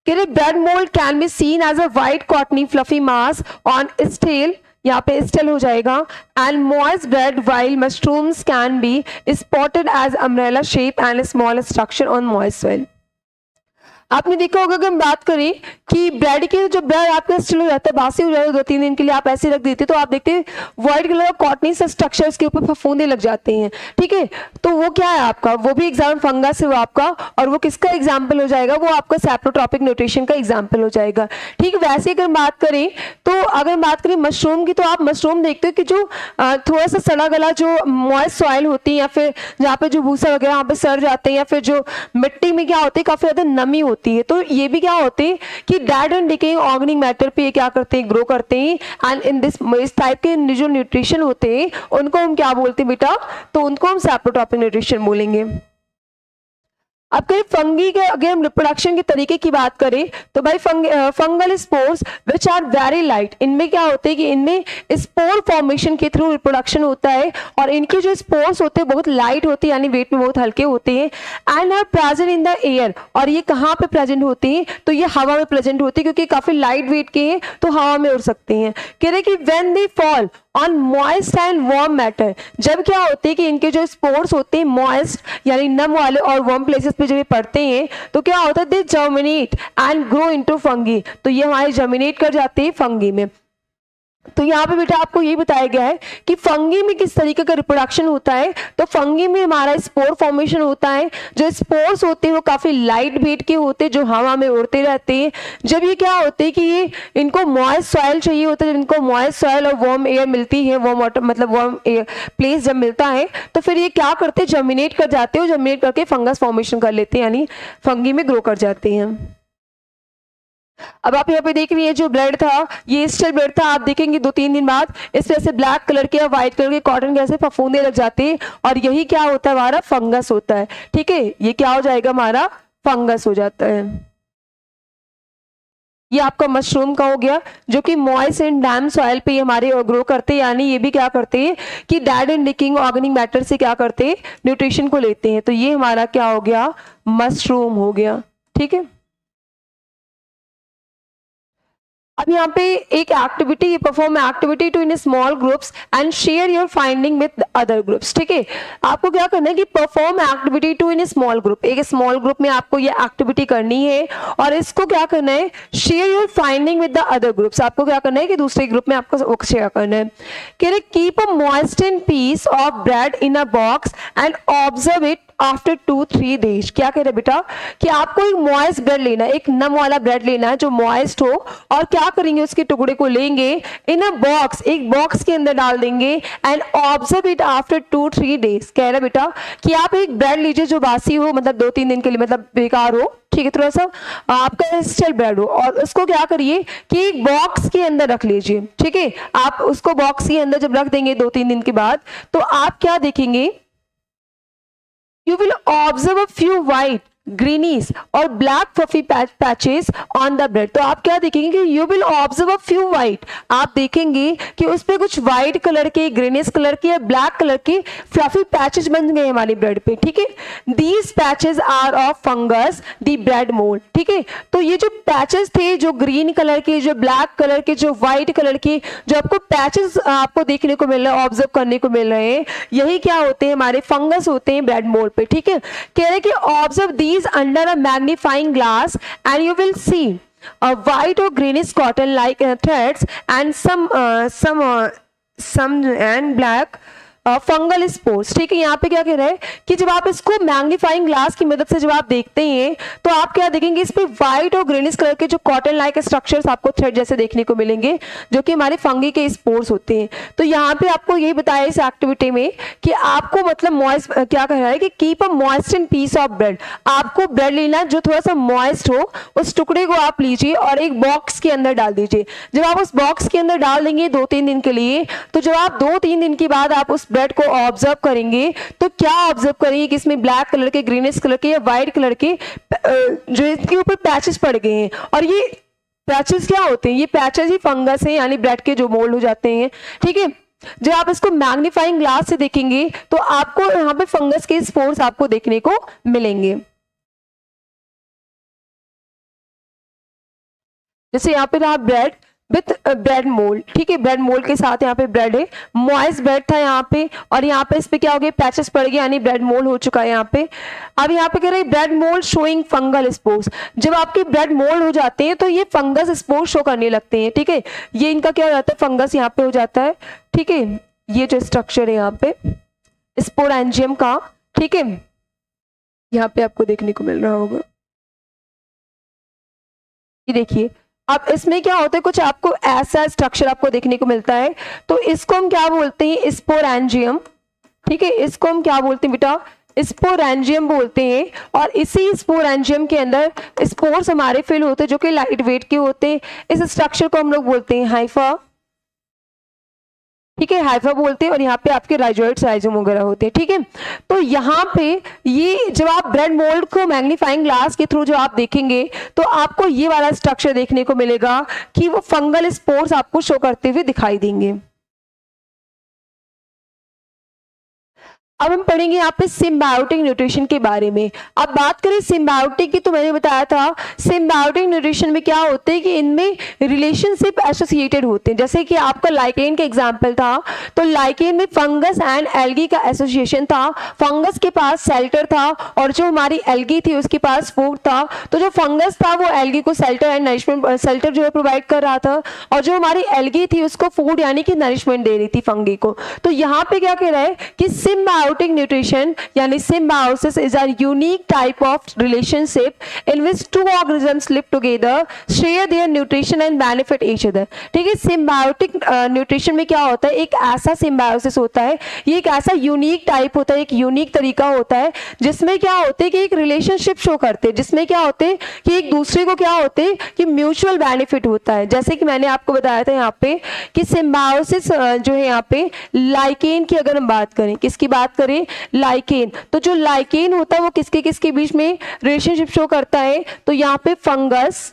Bread mould can be seen as a white cottony fluffy mass on stale, यहाँ पे स्टेल हो जाएगा, and moist bread while mushrooms can be spotted as umbrella shape and small structure on moist soil. आपने देखा होगा अगर हम बात करें कि ब्रेड के जो ब्रेड आपका स्टिल हो जाता है, बासी हो जाता है 2-3 दिन के लिए, आप ऐसे रख देते तो आप देखते हैं व्हाइट कलर का कॉटनी सा स्ट्रक्चर उसके ऊपर फफूंदे लग जाते हैं, ठीक है, तो वो क्या है आपका, वो भी एग्जाम फंगस है वो आपका, और वो किसका एग्जाम्पल हो जाएगा, वो आपका सैप्रोट्रॉपिक न्यूट्रिशन का एग्जाम्पल हो जाएगा, ठीक है। वैसे अगर बात करें तो अगर बात करें मशरूम की, तो आप मशरूम देखते हो कि जो थोड़ा सा सड़ा गला जो मॉइस्ट सॉइल होती है या फिर जहाँ पे जो भूसा वगैरह वहाँ पे सड़ जाते हैं, या फिर जो मिट्टी में क्या होती है काफी ज्यादा नमी होती है, तो ये भी क्या होते हैं कि dead and decaying organic matter पे क्या करते हैं, ग्रो करते हैं, एंड इन दिस इस टाइप के जो न्यूट्रिशन होते हैं उनको हम क्या बोलते हैं बेटा, तो उनको हम सैप्रोट्रॉपिक न्यूट्रिशन बोलेंगे। अब कहीं फंगी के अगर हम रिप्रोडक्शन के तरीके की बात करें तो भाई fungal spores which are very light, इनमें क्या होते हैं कि इनमें स्पोर फॉर्मेशन के थ्रू रिप्रोडक्शन होता है, और इनके जो स्पोर्स होते हैं बहुत लाइट होते हैं, यानी वेट में बहुत हल्के होते हैं, and are present in the air, और ये कहाँ पे प्रेजेंट होते हैं, तो ये हवा में प्रेजेंट होते हैं, क्योंकि काफी लाइट वेट के हैं तो हवा में उड़ सकते हैं। कह रहे कि when they fall on moist and warm matter, जब क्या होते हैं कि इनके जो स्पोर्स होते हैं मॉइस्ट यानी नम वाले और वार्म प्लेसेस पे जब ये पड़ते हैं तो क्या होता है, they germinate and grow into fungi, तो ये हमारे जर्मिनेट कर जाते हैं फंगी में। तो यहाँ पे बेटा आपको ये बताया गया है कि फंगी में किस तरीके का रिप्रोडक्शन होता है, तो फंगी में हमारा स्पोर फॉर्मेशन होता है, जो स्पोर्स होते हैं वो काफी लाइट वेट के होते हैं जो हवा में उड़ते रहते हैं। जब ये क्या होते हैं कि ये इनको मॉइस्ट सॉइल चाहिए होता है, जब इनको मॉइस्ट सॉइल और वार्म एयर मिलती है, वार्म वाटर मतलब वार्म एयर प्लेस जब मिलता है तो फिर ये क्या करते हैं, जर्मिनेट कर जाते हैं, और जर्मिनेट करके फंगस फॉर्मेशन कर लेते हैं, यानी फंगी में ग्रो कर जाते हैं। अब आप यहाँ पे देख रही है जो ब्रेड था ये स्टिल ब्रेड था, आप देखेंगे 2-3 दिन बाद इस वजह से ब्लैक कलर के या व्हाइट कलर के कॉटन के ऐसे फफूंदे लग जाते हैं, और यही क्या होता है हमारा फंगस होता है, ठीक है, ये क्या हो जाएगा हमारा फंगस हो जाता है। ये आपका मशरूम का हो गया जो कि मॉइस्ट एंड डैम सॉइल पे हमारे ग्रो करते हैं, यानी ये भी क्या करते हैं कि dead and decaying organic matter से क्या करते हैं, न्यूट्रिशन को लेते हैं, तो ये हमारा क्या हो गया, मशरूम हो गया, ठीक है। अब यहाँ पे एक एक्टिविटी, ये perform activity two in small groups and share your finding with other groups, ठीक है। आपको क्या करना है कि perform activity two in small group, एक स्मॉल ग्रुप में आपको ये एक्टिविटी करनी है, और इसको क्या करना है, share your finding with the other groups, आपको क्या करना है कि दूसरे ग्रुप में आपको शेयर करना है। कह रहे keep a moistened piece of bread in a box and observe it after 2-3 days. क्या कह रहे बेटा कि आपको एक मॉइस्ट ब्रेड लेना है, एक नम वाला ब्रेड लेना है जो मॉइस्ट हो, और क्या करेंगे उसके टुकड़े को लेंगे इन अ बॉक्स, एक बॉक्स के अंदर डाल देंगे, and observe it after 2-3 days. कह रहा बेटा कि आप एक ब्रेड लीजिए जो बासी हो, मतलब 2-3 दिन के लिए मतलब बेकार हो, ठीक है, थोड़ा सा आपका स्टिल ब्रेड हो, और उसको क्या करिए कि एक बॉक्स के अंदर रख लीजिए, ठीक है। आप उसको बॉक्स के अंदर जब रख देंगे 2-3 दिन के बाद, तो आप क्या देखेंगे, you will observe a few white, greenish और black fluffy patches on the bread। तो आप क्या देखेंगे कि you will observe a few white, आप देखेंगे कि उस पे कुछ white कलर के, greenish कलर के या black कलर के fluffy patches बन गए हमारी ब्रेड पे, ठीक है। These patches are of fungus, the bread mold, ठीक है। तो ये जो पैचेस थे, जो ग्रीन कलर के, जो ब्लैक कलर के, जो व्हाइट कलर के, जो आपको पैचेस आपको देखने को मिल रहे हैं, ऑब्जर्व करने को मिल रहे हैं, यही क्या होते हैं, हमारे फंगस होते हैं ब्रेड मोल्ड पे, ठीक है। कह रहे कि observe these under a magnifying glass and you will see a white or greenish cotton like threads and some and black fungal spores, ठीक है। यहाँ पे क्या कह रहा है कि जब आप इसको मैग्नीफाइंग ग्लास की मदद से जब आप देखते हैं तो आप क्या देखेंगे, इस पे व्हाइट और ग्रीनिश कलर के जो कॉटन लाइक स्ट्रक्चर्स आपको थ्रेड जैसे देखने को मिलेंगे, जो कि हमारे फंगी के स्पोर्स होते हैं। तो यहाँ पे आपको यही बताया इस एक्टिविटी में कि आपको मतलब मॉइस्ट क्या कह रहा है कि keep a moistened piece of bread, आपको ब्रेड लेना जो थोड़ा सा मॉइस्ट हो, उस टुकड़े को आप लीजिए और एक बॉक्स के अंदर डाल दीजिए। जब आप उस बॉक्स के अंदर डाल देंगे 2-3 दिन के लिए, तो जब आप 2-3 दिन के बाद आप उस ब्रेड को ऑब्जर्व करेंगे तो क्या ऑब्जर्व करेंगे कि इसमें ब्लैक कलर के, ग्रीनिश कलर के या व्हाइट कलर के जो इसके ऊपर पैचेस पड़ गए हैं, और ये पैचेस क्या होते हैं? ये पैचेस ही फंगस है, यानी ब्रेड के जो मोल्ड हो जाते हैं, ठीक है। जब आप इसको मैग्नीफाइंग ग्लास से देखेंगे तो आपको यहाँ पे फंगस के स्पोर्स आपको देखने को मिलेंगे। जैसे यहाँ पे रहा ब्रेड विथ ब्रेड मोल्ड, ठीक है, ब्रेड मोल्ड के साथ यहाँ पे ब्रेड है, मॉइस्ट ब्रेड था यहाँ पे, और यहाँ पे इस पे क्या हो गया, पैचेस पड़ गए, यानी ब्रेड मोल्ड हो चुका है यहाँ पे। अब यहाँ पे कह रहे हैं bread mould showing fungal spores. जब आपके ब्रेड मोल्ड हो जाते हैं तो ये फंगस स्पोर्स शो करने लगते हैं, ठीक है। ये इनका क्या हो जाता है, फंगस यहाँ पे हो जाता है, ठीक है। ये जो स्ट्रक्चर है यहाँ पे स्पोरेंजियम का, ठीक है, यहाँ पे आपको देखने को मिल रहा होगा। ये देखिए, अब इसमें क्या होता है, कुछ आपको ऐसा स्ट्रक्चर आपको देखने को मिलता है, तो इसको हम क्या बोलते हैं, स्पोरेंजियम, ठीक है। इसको हम क्या बोलते हैं बेटा, स्पोरेंजियम बोलते हैं। और इसी स्पोरेंजियम के अंदर स्पोर्स हमारे फिल होते हैं जो कि लाइट वेट के होते हैं। इस स्ट्रक्चर को हम लोग बोलते हैं हाइफा, ठीक है, हाइफा बोलते हैं। और यहाँ पे आपके राइजोइड्स राइजोम वगैरह होते हैं, ठीक है। तो यहाँ पे ये जब आप ब्रेड मोल्ड को मैग्नीफाइंग ग्लास के थ्रू जो आप देखेंगे तो आपको ये वाला स्ट्रक्चर देखने को मिलेगा कि वो फंगल स्पोर्स आपको शो करते हुए दिखाई देंगे। अब हम पढ़ेंगे यहाँ पे सिम्बायोटिक न्यूट्रिशन के बारे में। अब बात करें सिम्बायोटिक की, तो मैंने बताया था सिम्बायोटिक न्यूट्रिशन में क्या होते हैं कि इनमें रिलेशनशिप एसोसिएटेड होते हैं। जैसे कि आपका लाइकेन का एग्जांपल था, तो लाइकेन में फंगस एंड एल्गी का एसोसिएशन था। फंगस के पास शेल्टर था और जो हमारी एल्गी थी उसके पास फूड था। तो जो फंगस था वो एल्गी को शेल्टर एंड नरिशमेंट, शेल्टर जो है प्रोवाइड कर रहा था, और जो हमारी एल्गी थी उसको फूड यानी कि नरिशमेंट दे रही थी फंगी को। तो यहाँ पे क्या कह रहा है कि सिम्बायोटिक nutrition यानी symbiosis is a unique type of relationship in which two organisms live together, share their nutrition and benefit each other। ठीक है, symbiotic nutrition में क्या होता है, एक ऐसा symbiosis होता है, ये एक ऐसा यूनिक टाइप होता है, एक यूनिक तरीका होता है जिसमें क्या होते हैं कि एक रिलेशनशिप शो करते हैं, जिसमें क्या होते हैं कि एक दूसरे को क्या होते हैं कि म्यूचुअल बेनिफिट होता है। जैसे कि मैंने आपको बताया था यहाँ पे कि सिम्बायोसिस जो है यहाँ पे लाइकेन की अगर हम बात करें, किसकी बात करें, लाइकेन, तो जो लाइकेन होता है वो किसके किसके बीच में रिलेशनशिप शो करता है, तो यहाँ पे फंगस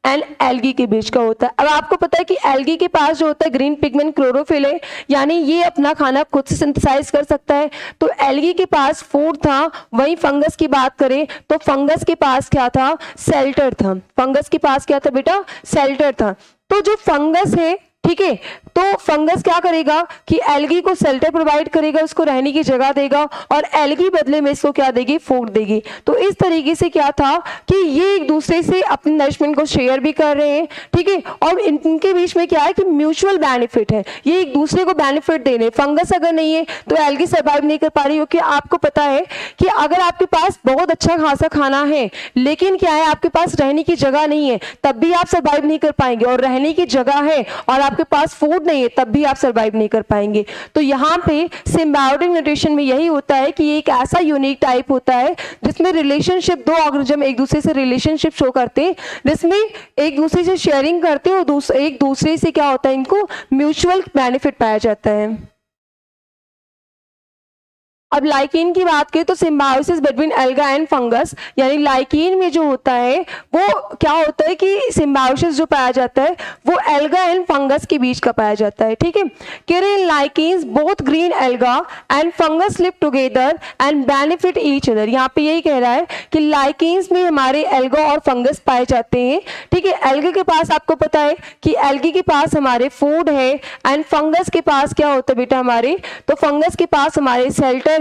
एंड एल्गी के बीच का होता है। अब आपको पता है कि एल्गी के पास जो होता है ग्रीन पिगमेंट क्लोरोफिल है, यानी ये अपना खाना खुद से सिंथेसाइज कर सकता है। तो एल्गी के पास फूड था, वहीं फंगस की बात करें तो फंगस के पास क्या था, शेल्टर था। फंगस के पास क्या था बेटा, शेल्टर था। तो जो फंगस है, ठीक है, तो फंगस क्या करेगा कि एल्गी को शेल्टर प्रोवाइड करेगा, उसको रहने की जगह देगा, और एल्गी बदले में इसको क्या देगी, फूड देगी। तो इस तरीके से क्या था कि ये एक दूसरे से अपनी नरिशमेंट को शेयर भी कर रहे हैं, ठीक है, और इनके बीच में क्या है कि म्यूचुअल बेनिफिट है, ये एक दूसरे को बेनिफिट दे रहे हैं। फंगस अगर नहीं है तो एल्गी सर्वाइव नहीं कर पा रही, क्योंकि आपको पता है कि अगर आपके पास बहुत अच्छा खासा खाना है लेकिन क्या है आपके पास रहने की जगह नहीं है, तब भी आप सर्वाइव नहीं कर पाएंगे, और रहने की जगह है और आपके पास फूड नहीं है तब भी आप सर्वाइव नहीं कर पाएंगे। तो यहाँ पे सिम्बायोटिक न्यूट्रिशन में यही होता है कि एक ऐसा यूनिक टाइप होता है जिसमें रिलेशनशिप, दो ऑर्गेनिज्म एक दूसरे से रिलेशनशिप शो करते हैं, जिसमें एक दूसरे से शेयरिंग करते हैं और एक दूसरे से क्या होता है, इनको म्यूचुअल बेनिफिट पाया जाता है। अब लाइकेन की बात करें तो symbiosis between alga and fungus, यानी लाइकेन में जो होता है वो क्या होता है कि सिम्बायोसिस जो पाया जाता है वो एल्गा एंड फंगस के बीच का पाया जाता है, ठीक है। In lichens both green alga and fungus live together and benefit each other. यहाँ पे यही कह रहा है कि लाइकेन्स में हमारे एल्गा और फंगस पाए जाते हैं, ठीक है। एल्गा के पास आपको पता है कि एल्गी के पास हमारे फूड है, एंड फंगस के पास क्या होता है बेटा हमारे, तो फंगस के पास हमारे शेल्टर है।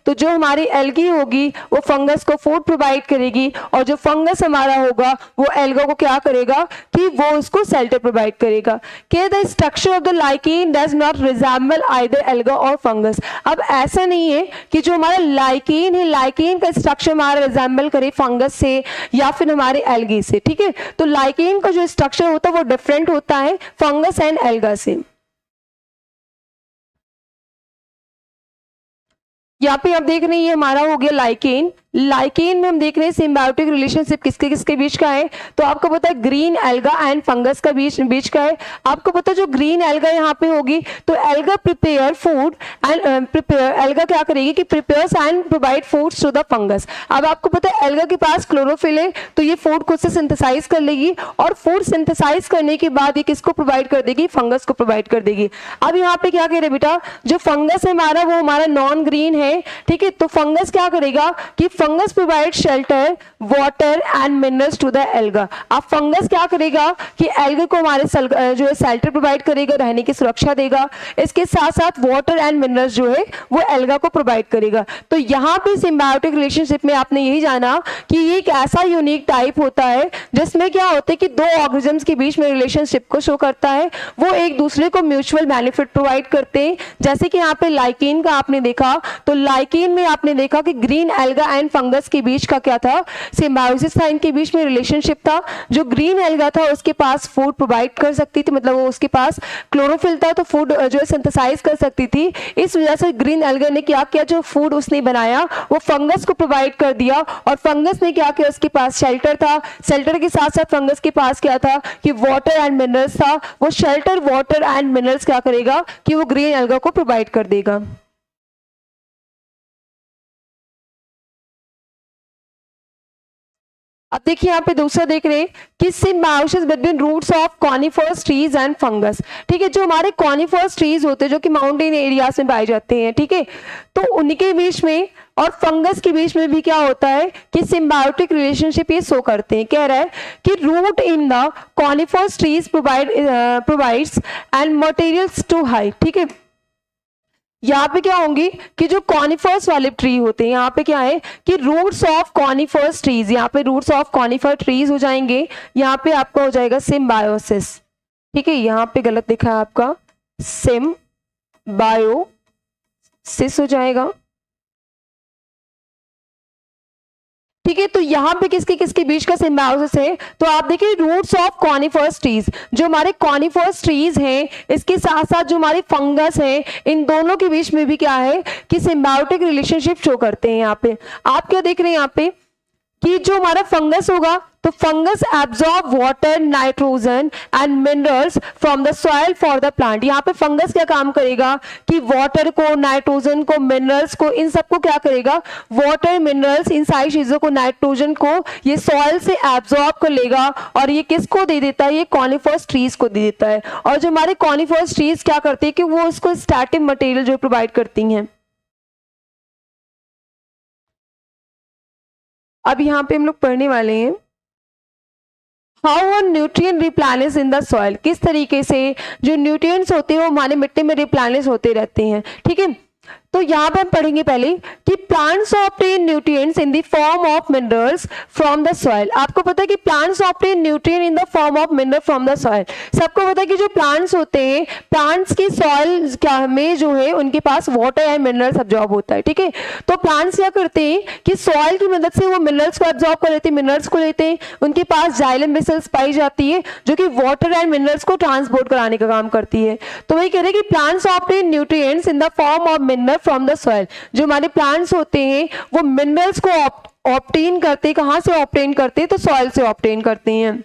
तो जो हमारी एल्गी होगी वो फंगस को फूड प्रोवाइड करेगी, और जो फंगस हमारा होगा वो एल्गा को क्या करेगा कि वो उसको शेल्टर प्रोवाइड करेगा। के the structure of the lichen does not resemble either alga और फंगस। अब ऐसा नहीं है कि जो हमारा लाइकेन है, लाइकेन का स्ट्रक्चर हमारा रिजेंबल करे फंगस से या फिर हमारे एल्गी से, ठीक है। तो लाइकेन का जो स्ट्रक्चर होता है वो डिफरेंट होता है फंगस एंड एल्गा से। यहाँ पे आप देख रहे हैं ये हमारा हो गया लाइकेन, लाइकेन में हम देख रहे हैं सिम्बायोटिक रिलेशनशिप किसके किसके बीच का है, तो आपको पता है ग्रीन एल्गा एंड फंगस का बीच का है। आपको पता है जो ग्रीन एल्गा यहाँ पे होगी तो alga prepare food and alga क्या करेगी कि prepares and provide foods to the fungus. अब आपको पता है एल्गा के पास क्लोरोफिल है तो ये फूड खुद से सिंथेसाइज कर लेगी और फूड सिंथेसाइज करने के बाद ये किसको प्रोवाइड कर देगी, फंगस को प्रोवाइड कर देगी। अब यहाँ पे क्या कह रहे बेटा, जो फंगस है हमारा वो हमारा नॉन ग्रीन है, ठीक है। तो फंगस क्या करेगा कि fungus provide shelter water and minerals to the alga. अब फंगस क्या करेगा कि एल्गा को हमारे जो है शेल्टर प्रोवाइड करेगा, रहने की सुरक्षा देगा, इसके साथ साथ वाटर एंड मिनरल्स जो है वो एल्गा को प्रोवाइड करेगा। तो यहाँ पे सिम्बायोटिक रिलेशनशिप में आपने यही जाना कि ये एक ऐसा यूनिक टाइप होता है जिसमें क्या होता है कि दो ऑर्गेनिजम्स के बीच में रिलेशनशिप को शो करता है, वो एक दूसरे को म्यूचुअल बेनिफिट प्रोवाइड करते हैं। जैसे कि यहाँ पे लाइकेन का आपने देखा तो लाइकेन में आपने देखा कि ग्रीन एल्गा एंड फंगस के बीच का क्या था, सिम्बायोसिस था, इनके बीच में रिलेशनशिप था। जो ग्रीन एल्गा था उसके पास फूड प्रोवाइड कर सकती थी, मतलब वो उसके पास क्लोरोफिल था तो फूड जो है सिंथेसाइज कर सकती थी। इस वजह से ग्रीन एल्गा ने क्या किया, जो फूड उसने बनाया वो फंगस को प्रोवाइड कर दिया और फंगस ने क्या किया, उसके पास शेल्टर था, शेल्टर के साथ साथ फंगस के पास क्या था कि वाटर एंड मिनरल्स था। वो शेल्टर वाटर एंड मिनरल्स क्या करेगा कि वो ग्रीन एल्गा को प्रोवाइड कर देगा। अब देखिए यहाँ पे दूसरा देख रहे हैं कि symbiosis between roots of coniferous trees and fungus, ठीक है। जो हमारे कॉनिफरस ट्रीज होते हैं जो कि माउंटेन एरियाज में पाए जाते हैं, ठीक है, तो उनके बीच में और फंगस के बीच में भी क्या होता है कि सिम्बायोटिक रिलेशनशिप ये शो करते हैं। कह रहा है कि root in the coniferous trees provides and materials to high, ठीक है। यहाँ पे क्या होंगी कि जो कॉनिफर्स वाले ट्री होते हैं, यहाँ पे क्या है कि रूट्स ऑफ कॉनिफर्स ट्रीज, यहाँ पे रूट्स ऑफ कॉनिफर ट्रीज हो जाएंगे, यहाँ पे आपका हो जाएगा सिम्बायोसिस, ठीक है। यहाँ पे गलत लिखा है आपका, सिम्बायोसिस हो जाएगा, ठीक है। तो यहाँ पे किसके किसके बीच का सिम्बायोसिस है, तो आप देखिए रूट्स ऑफ कॉनिफरस ट्रीज, जो हमारे कॉनिफरस ट्रीज हैं इसके साथ साथ जो हमारी फंगस है, इन दोनों के बीच में भी क्या है कि सिम्बायोटिक रिलेशनशिप शो करते हैं। यहाँ पे आप क्या देख रहे हैं यहाँ पे कि जो हमारा फंगस होगा तो fungus absorb water, nitrogen and minerals from the soil for the plant. यहाँ पे फंगस क्या काम करेगा कि वाटर को, नाइट्रोजन को, मिनरल्स को, इन सबको क्या करेगा, वाटर, मिनरल्स, इन सारी चीजों को, नाइट्रोजन को ये सॉइल से एब्जॉर्ब कर लेगा और ये किसको दे देता है, ये कॉनिफरस ट्रीज को दे देता है। और जो हमारे कॉनिफरस ट्रीज क्या करते हैं कि वो उसको स्टैटिक मटेरियल जो प्रोवाइड करती हैं। अब यहाँ पे हम लोग पढ़ने वाले हैं how a nutrient replenish in the soil, किस तरीके से जो न्यूट्रिएंट्स होते हैं वो हमारे मिट्टी में रिप्लेनिश होते रहते हैं, ठीक है। तो यहाँ पे हम पढ़ेंगे पहले कि plants obtain nutrients in the form of minerals from the soil. आपको पता है कि plants obtain nutrient in the form of mineral from the soil. सबको पता है कि जो प्लांट्स होते हैं, प्लांट्स की सॉइल क्या में जो है उनके पास वाटर एंड मिनरल्स एब्जॉर्ब होता है, ठीक है। तो प्लांट्स क्या करते हैं कि सॉइल की मदद से वो मिनरल्स को एब्जॉर्ब कर लेते हैं, मिनरल्स को लेते हैं, उनके पास जाइलम वेसल्स पाई जाती है जो कि वाटर एंड मिनरल्स को ट्रांसपोर्ट कराने का काम करती है। तो वही कह रहे हैं कि plants obtain nutrients in the form of mineral from the soil. जो हमारे प्लांट्स होते हैं वो मिनरल्स को ऑब्टेन करते हैं, कहां से ऑब्टेन करते हैं, तो सॉइल से ऑब्टेन करते हैं।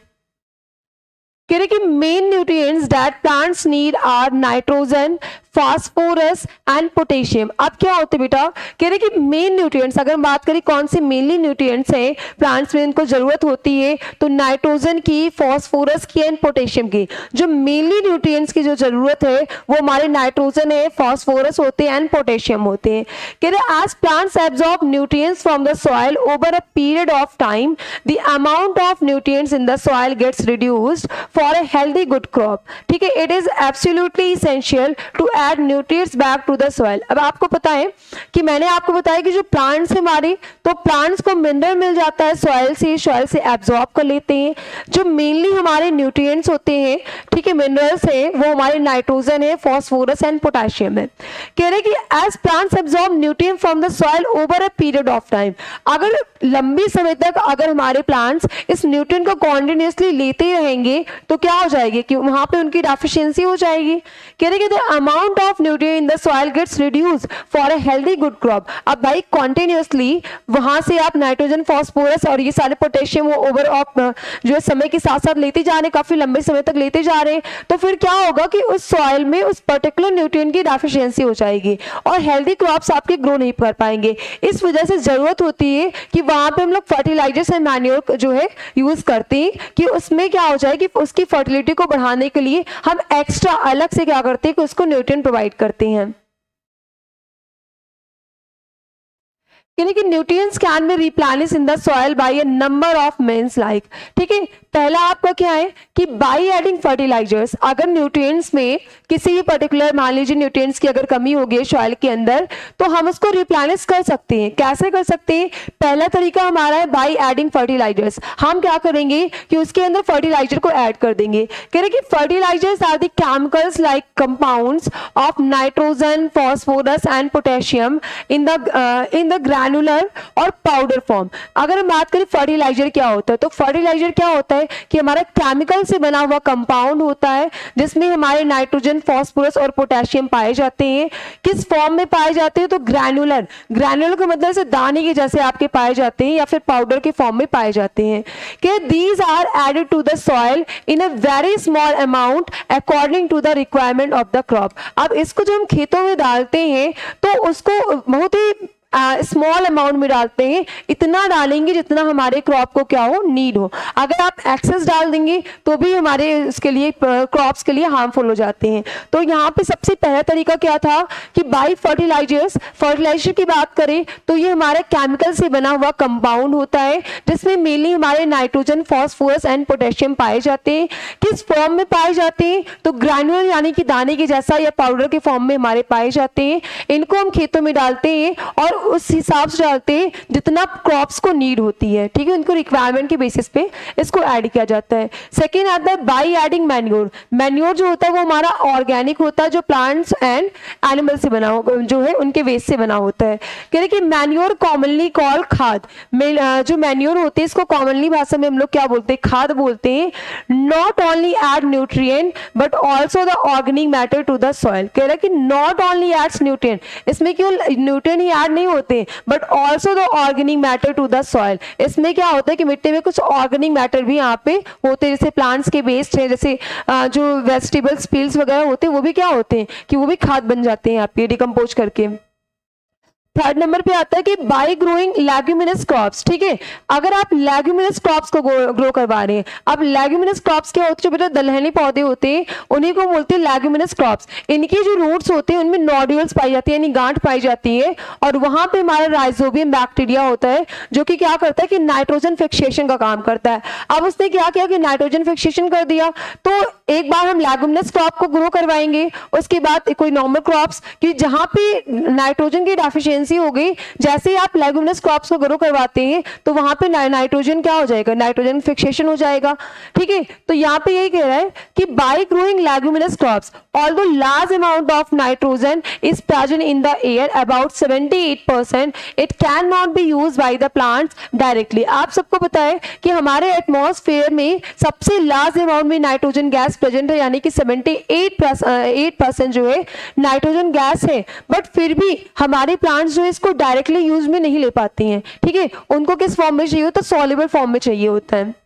कह रहे कि main nutrients that plants need are nitrogen, phosphorus and potassium. अब क्या होते बेटा, कह रहे कि मेन न्यूट्रिएंट्स, अगर हम बात करें कौन से मेनली न्यूट्रिएंट्स हैं प्लांट्स में इनको जरूरत होती है, तो नाइट्रोजन की, फास्फोरस की एंड पोटेशियम की। जो मेनली न्यूट्रिएंट्स की जो जरूरत है वो हमारे नाइट्रोजन है, फास्फोरस होते हैं एंड पोटेशियम होते हैं। कह रहे as plants absorb nutrients from the soil over a period of time the amount of nutrients in the soil gets reduced for a healthy good crop, ठीक है। It is absolutely essential to add nutrients back to the soil. अब आपको पता है कि मैंने आपको बताया कि जो प्लांट्स है हमारे, तो प्लांट्स को मिनरल मिल जाता है सॉइल से एब्जॉर्ब कर लेते हैं। जो मेनली हमारे न्यूट्रिएंट्स होते हैं, ठीक है, मिनरल्स है, वो हमारे नाइट्रोजन है, फास्फोरस एंड पोटेशियम है। कह रहे कि as plants absorb nutrient from the soil over a period of time, अगर लंबी समय तक अगर हमारे प्लांट्स इस न्यूट्रिएंट को कॉन्टिन्यूसली लेते रहेंगे, तो क्या हो जाएगी कि वहां पे उनकी डेफिशिएंसी हो जाएगी। कह रहे कि the amount of nutrient in the soil gets reduce for a healthy good crop. अब भाई कॉन्टिन्यूसली वहां से आप नाइट्रोजन, फॉस्फोरस और ये सारे पोटेशियम ओवर ऑफ जो है समय के साथ साथ लेते जा रहे हैं, काफी लंबे समय तक लेते जा रहे हैं, तो फिर क्या होगा कि उस सॉइल में उस पर्टिकुलर न्यूट्रिएंट की डेफिशिएंसी हो जाएगी और हेल्दी क्रॉप्स आपके ग्रो नहीं कर पाएंगे। इस वजह से जरूरत होती है कि वहां पे हम लोग फर्टिलाइजर्स एंड मैन्योर जो है यूज करते हैं कि उसमें क्या हो जाए कि उसकी फर्टिलिटी को बढ़ाने के लिए हम एक्स्ट्रा अलग से क्या करते हैं कि उसको न्यूट्रिएंट प्रोवाइड करते हैं। यानी कि nutrients can be replenish in the soil by a number of means like, ठीक है। पहला आपका क्या है कि बाय एडिंग फर्टिलाइजर्स, अगर न्यूट्रिएंट्स में किसी भी पर्टिकुलर मान लीजिए न्यूट्रिएंट्स की अगर कमी हो गई सॉइल के अंदर, तो हम उसको रिप्लेनिश कर सकते हैं। कैसे कर सकते हैं? पहला तरीका हमारा है बाय एडिंग फर्टिलाइजर्स। हम क्या करेंगे कि उसके अंदर फर्टिलाइजर को ऐड कर देंगे। कह रहे कि fertilizers are the chemicals like compounds of nitrogen, phosphorus and potassium in the granular और पाउडर फॉर्म। अगर हम बात करें फर्टिलाइजर क्या होता है, तो फर्टिलाइजर क्या होता है कि हमारा केमिकल से बना हुआ कंपाउंड होता है जिसमें हमारे नाइट्रोजन, फॉस्फोरस और पोटेशियम पाए जाते हैं। किस फॉर्म में पाए जाते हैं? तो ग्रैनुलर। ग्रैनुलर का मतलब से दाने के जैसे आपके पाए जाते हैं या फिर पाउडर के फॉर्म में पाए जाते हैं। कि these are added to the soil in a very small amount according to the requirement of the crop. अब इसको जब हम खेतों में डालते हैं तो उसको बहुत ही स्मॉल अमाउंट में डालते हैं, इतना डालेंगे जितना हमारे क्रॉप को क्या हो, नीड हो। अगर आप एक्सेस डाल देंगे तो भी हमारे इसके लिए क्रॉप्स के लिए हार्मफुल हो जाते हैं। तो यहाँ पे सबसे पहला तरीका क्या था कि बाई फर्टिलाइजर्स। फर्टिलाइजर की बात करें तो ये हमारे केमिकल से बना हुआ कंपाउंड होता है जिसमें मेनली हमारे नाइट्रोजन, फॉस्फोरस एंड पोटेशियम पाए जाते हैं। किस फॉर्म में पाए जाते हैं? तो ग्रैनुलर यानी कि दाने के जैसा या पाउडर के फॉर्म में हमारे पाए जाते हैं। इनको हम खेतों में डालते हैं और उस हिसाब से डालते हैं जितना क्रॉप्स को नीड होती है, ठीक है। उनको रिक्वायरमेंट के बेसिस पे इसको ऐड किया जाता है। सेकेंड आता है बाई एडिंग मैन्योर। मैन्योर जो होता है वो हमारा ऑर्गेनिक होता है जो प्लांट्स एंड एनिमल से बना जो है उनके वेस्ट से बना होता है। कह रहे कि मैन्योर कॉमनली कॉल खाद। जो मैन्योर होते हैं इसको कॉमनली भाषा में हम लोग क्या बोलते हैं? खाद बोलते हैं। Not only add nutrient but also the organic matter to the soil. कह रहा है कि नॉट ओनली एड्स न्यूट्रिएंट, इसमें केवल न्यूट्रिएंट ही ऐड नहीं होते but also the organic matter to the soil. इसमें क्या होता है कि मिट्टी में कुछ ऑर्गेनिक मैटर भी यहाँ पे होते हैं, जैसे प्लांट्स के वेस्ट है, जैसे जो वेजिटेबल्स पील्स वगैरह होते हैं वो भी क्या होते हैं कि वो भी खाद बन जाते हैं आपके डिकम्पोज करके। थर्ड नंबर पे आता है कि बाय ग्रोइंग लेग्यूमिनस क्रॉप्स, ठीक है। अगर आप लेग्यूमिनस क्रॉप्स को ग्रो करवा रहे हैं, अब लेग्यूमिनस क्रॉप्स क्या होते हैं? जो बेटा दलहनी पौधे होते हैं उन्हीं को बोलते हैं लेग्यूमिनस क्रॉप्स। इनकी जो रूट्स होते हैं उनमें नोड्यूल्स पाई जाती है यानी गांठ पाई जाती है और वहां पे हमारा राइजोबियम बैक्टीरिया होता है जो कि क्या करता है कि नाइट्रोजन फिक्सेशन का काम करता है। अब उसने क्या किया कि नाइट्रोजन फिक्सेशन कर दिया, तो एक बार हम लेग्यूमिनस क्रॉप को ग्रो करवाएंगे, उसके बाद कोई नॉर्मल क्रॉप्स कि जहां पे नाइट्रोजन की डेफिशिएंसी हो गई, जैसे ही आप लेग्यूमिनस क्रॉप्स को ग्रो करवाते हैं तो वहां पे नाइट्रोजन क्या हो जाएगा? नाइट्रोजन फिक्सेशन हो जाएगा, ठीक है। तो यहाँ पे यही कह रहा है कि bye growing leguminous crops although large amount of nitrogen is present in the air about 78%, it can not be used by the plants directly. आप सबको पता है कि हमारे एटमॉस्फेयर में सबसे लार्ज अमाउंट में नाइट्रोजन गैस प्रेजेंट है यानी कि 78% जो है नाइट्रोजन गैस है, बट फिर भी हमारे प्लांट्स जो इसको डायरेक्टली यूज में नहीं ले पाते हैं, ठीक है। उनको किस फॉर्म में चाहिए होता है? सॉल्युबल फॉर्म में चाहिए होता है।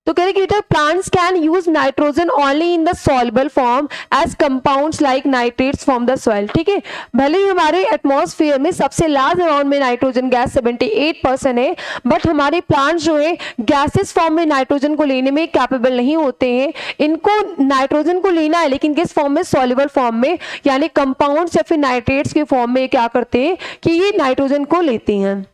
तो कह रहे कि plants can use nitrogen only in the soluble form as compounds like nitrates from the soil, ठीक है। भले ही हमारे एटमॉस्फेयर में सबसे लार्ज अमाउंट में नाइट्रोजन गैस 78% है, बट हमारे प्लांट्स जो है गैसेस फॉर्म में नाइट्रोजन को लेने में कैपेबल नहीं होते हैं। इनको नाइट्रोजन को लेना है लेकिन किस फॉर्म में? सॉल्युबल फॉर्म में, यानी कंपाउंड्स या फिर नाइट्रेट्स के फॉर्म में क्या करते हैं कि ये नाइट्रोजन को लेते हैं।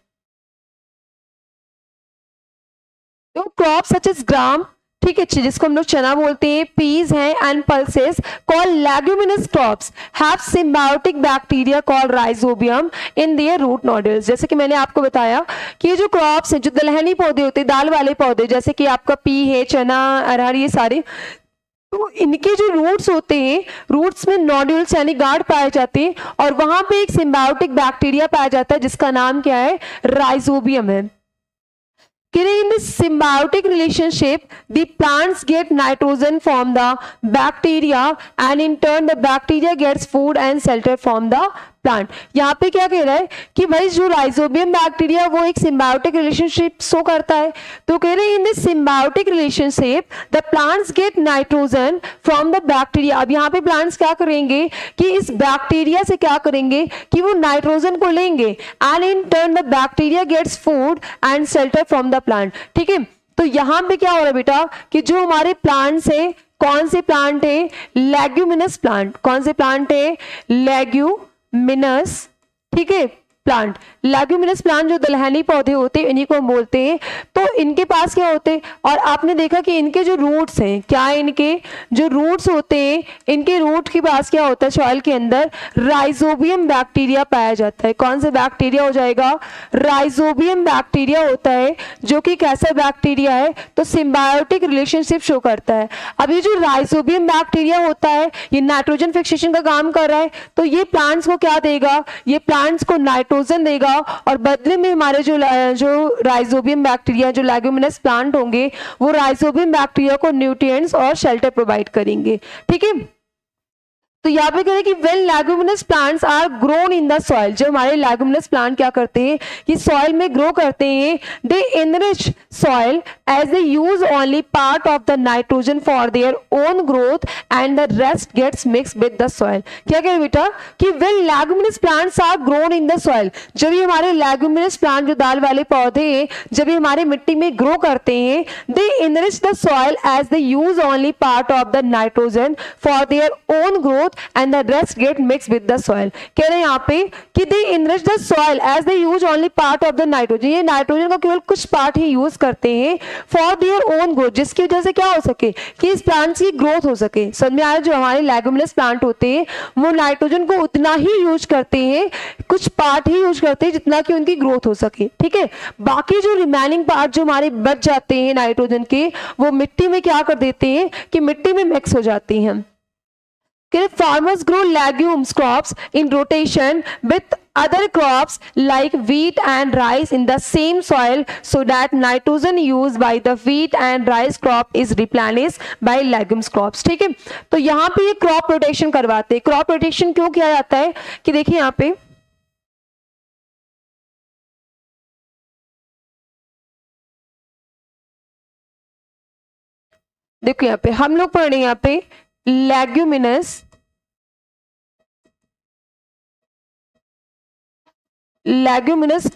तो क्रॉप सच एज ग्राम, ठीक है, जिसको हम लोग चना बोलते हैं, पीज हैं and pulses call leguminous crops have symbiotic bacteria called rhizobium in their root nodules. जैसे कि मैंने आपको बताया कि ये जो क्रॉप्स हैं, जो दलहनी पौधे होते हैं, दाल वाले पौधे जैसे कि आपका पी है, चना, अरहर, ये सारे, तो इनके जो रूट्स होते हैं, रूट्स में नोड्यूल्स यानी गांठ पाए जाते हैं और वहां पे एक सिम्बायोटिक बैक्टीरिया पाया जाता है जिसका नाम क्या है? राइजोबियम है। In this symbiotic relationship, the plants get nitrogen from the bacteria and in turn the bacteria gets food and shelter from the plant. यहाँ पे क्या कह रहा है कि भाई जो राइजोबियम बैक्टीरिया वो एक सिम्बायोटिक रिलेशनशिप शो करता है, तो कह रहे हैं in this symbiotic relationship the plants get nitrogen from the bacteria. अब यहाँ पे प्लांट्स क्या करेंगे कि इस बैक्टीरिया से क्या करेंगे कि वो नाइट्रोजन को लेंगे and in turn the bacteria gets food and shelter from the plant. ठीक है, तो यहाँ पे क्या हो रहा है बेटा कि जो हमारे प्लांट्स है, कौन से प्लांट है, लेग्यूमिनस प्लांट। कौन से प्लांट है, लेग्यूमिनस, ठीक है, प्लांट। लेग्यूमिनस प्लांट जो दलहनी पौधे होते हैं इन्हीं को हम बोलते हैं। तो इनके पास क्या होते हैं, और आपने देखा कि इनके जो रूट्स हैं, क्या है, इनके जो रूट्स होते हैं, इनके रूट के पास क्या होता है, सॉइल के अंदर राइजोबियम बैक्टीरिया पाया जाता है। कौन सा बैक्टीरिया हो जाएगा, राइजोबियम बैक्टीरिया होता है, जो कि कैसा बैक्टीरिया है, तो सिम्बायोटिक रिलेशनशिप शो करता है। अब ये जो राइजोबियम बैक्टीरिया होता है ये नाइट्रोजन फिक्सेशन का काम कर रहा है, तो ये प्लांट्स को क्या देगा, ये प्लांट्स को नाइट्रोजन देगा और बदले में हमारे जो राइजोबियम बैक्टीरिया, जो लेग्यूमिनस प्लांट होंगे, वो राइजोबियम बैक्टीरिया को न्यूट्रिएंट्स और शेल्टर प्रोवाइड करेंगे। ठीक है, तो यहाँ पे कह रहे हैं कि when leguminous plants are grown in the soil, जब हमारे लेग्यूमिनस प्लांट क्या करते हैं कि सॉइल में ग्रो करते हैं, they enrich soil as they use only part of the nitrogen for their own growth and the rest gets mix with the soil. क्या कह रहे बेटा कि when leguminous plants are grown in the soil, जब ये हमारे leguminous plant जो दाल वाले पौधे हैं, जब ये हमारे मिट्टी में ग्रो करते हैं, they enrich the soil as they use only part of the nitrogen for their own growth and the rest get mixed with the soil। कह रहे हैं यहाँ पे कि they enrich the soil as they use only part of the nitrogen, ये nitrogen का केवल कुछ पार्ट ही यूज करते हैं for their own growth, जिसकी वजह से क्या हो सके कि इस प्लांट्स की ग्रोथ हो सके। समझ में आया, जो हमारे लेग्यूमिनस प्लांट होते हैं वो नाइट्रोजन को उतना ही यूज करते हैं, कुछ पार्ट ही यूज करते हैं जितना कि उनकी ग्रोथ हो सके। ठीक है, बाकी जो रिमेनिंग पार्ट जो हमारे बच जाते हैं नाइट्रोजन के, वो मिट्टी में क्या कर देते हैं कि मिट्टी में मिक्स हो जाती हैं। Farmers grow legumes crops in rotation with other crops like wheat and rice in the same soil so that nitrogen used by the wheat and rice crop is replenished by legumes crops। ठीक है, तो यहाँ पे ये crop rotation करवाते हैं। Crop rotation क्यों किया जाता है कि देखिए यहाँ पे देखो, यहाँ पे हम लोग पढ़ रहे हैं यहाँ पे लेग्यूमिनस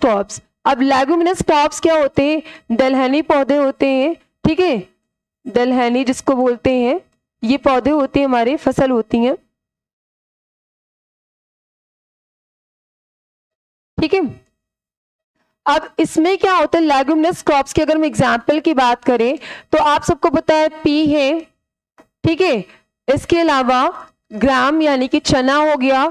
क्रॉप्स। अब लेग्यूमिनस क्रॉप्स क्या होते हैं, दलहनी पौधे होते हैं। ठीक है, दलहनी जिसको बोलते हैं, ये पौधे होते हैं, हमारे फसल होती हैं। ठीक है, अब इसमें क्या होता है, लेग्यूमिनस क्रॉप्स की अगर हम एग्जाम्पल की बात करें तो आप सबको पता है पी है। ठीक है, इसके अलावा ग्राम यानी कि चना हो गया।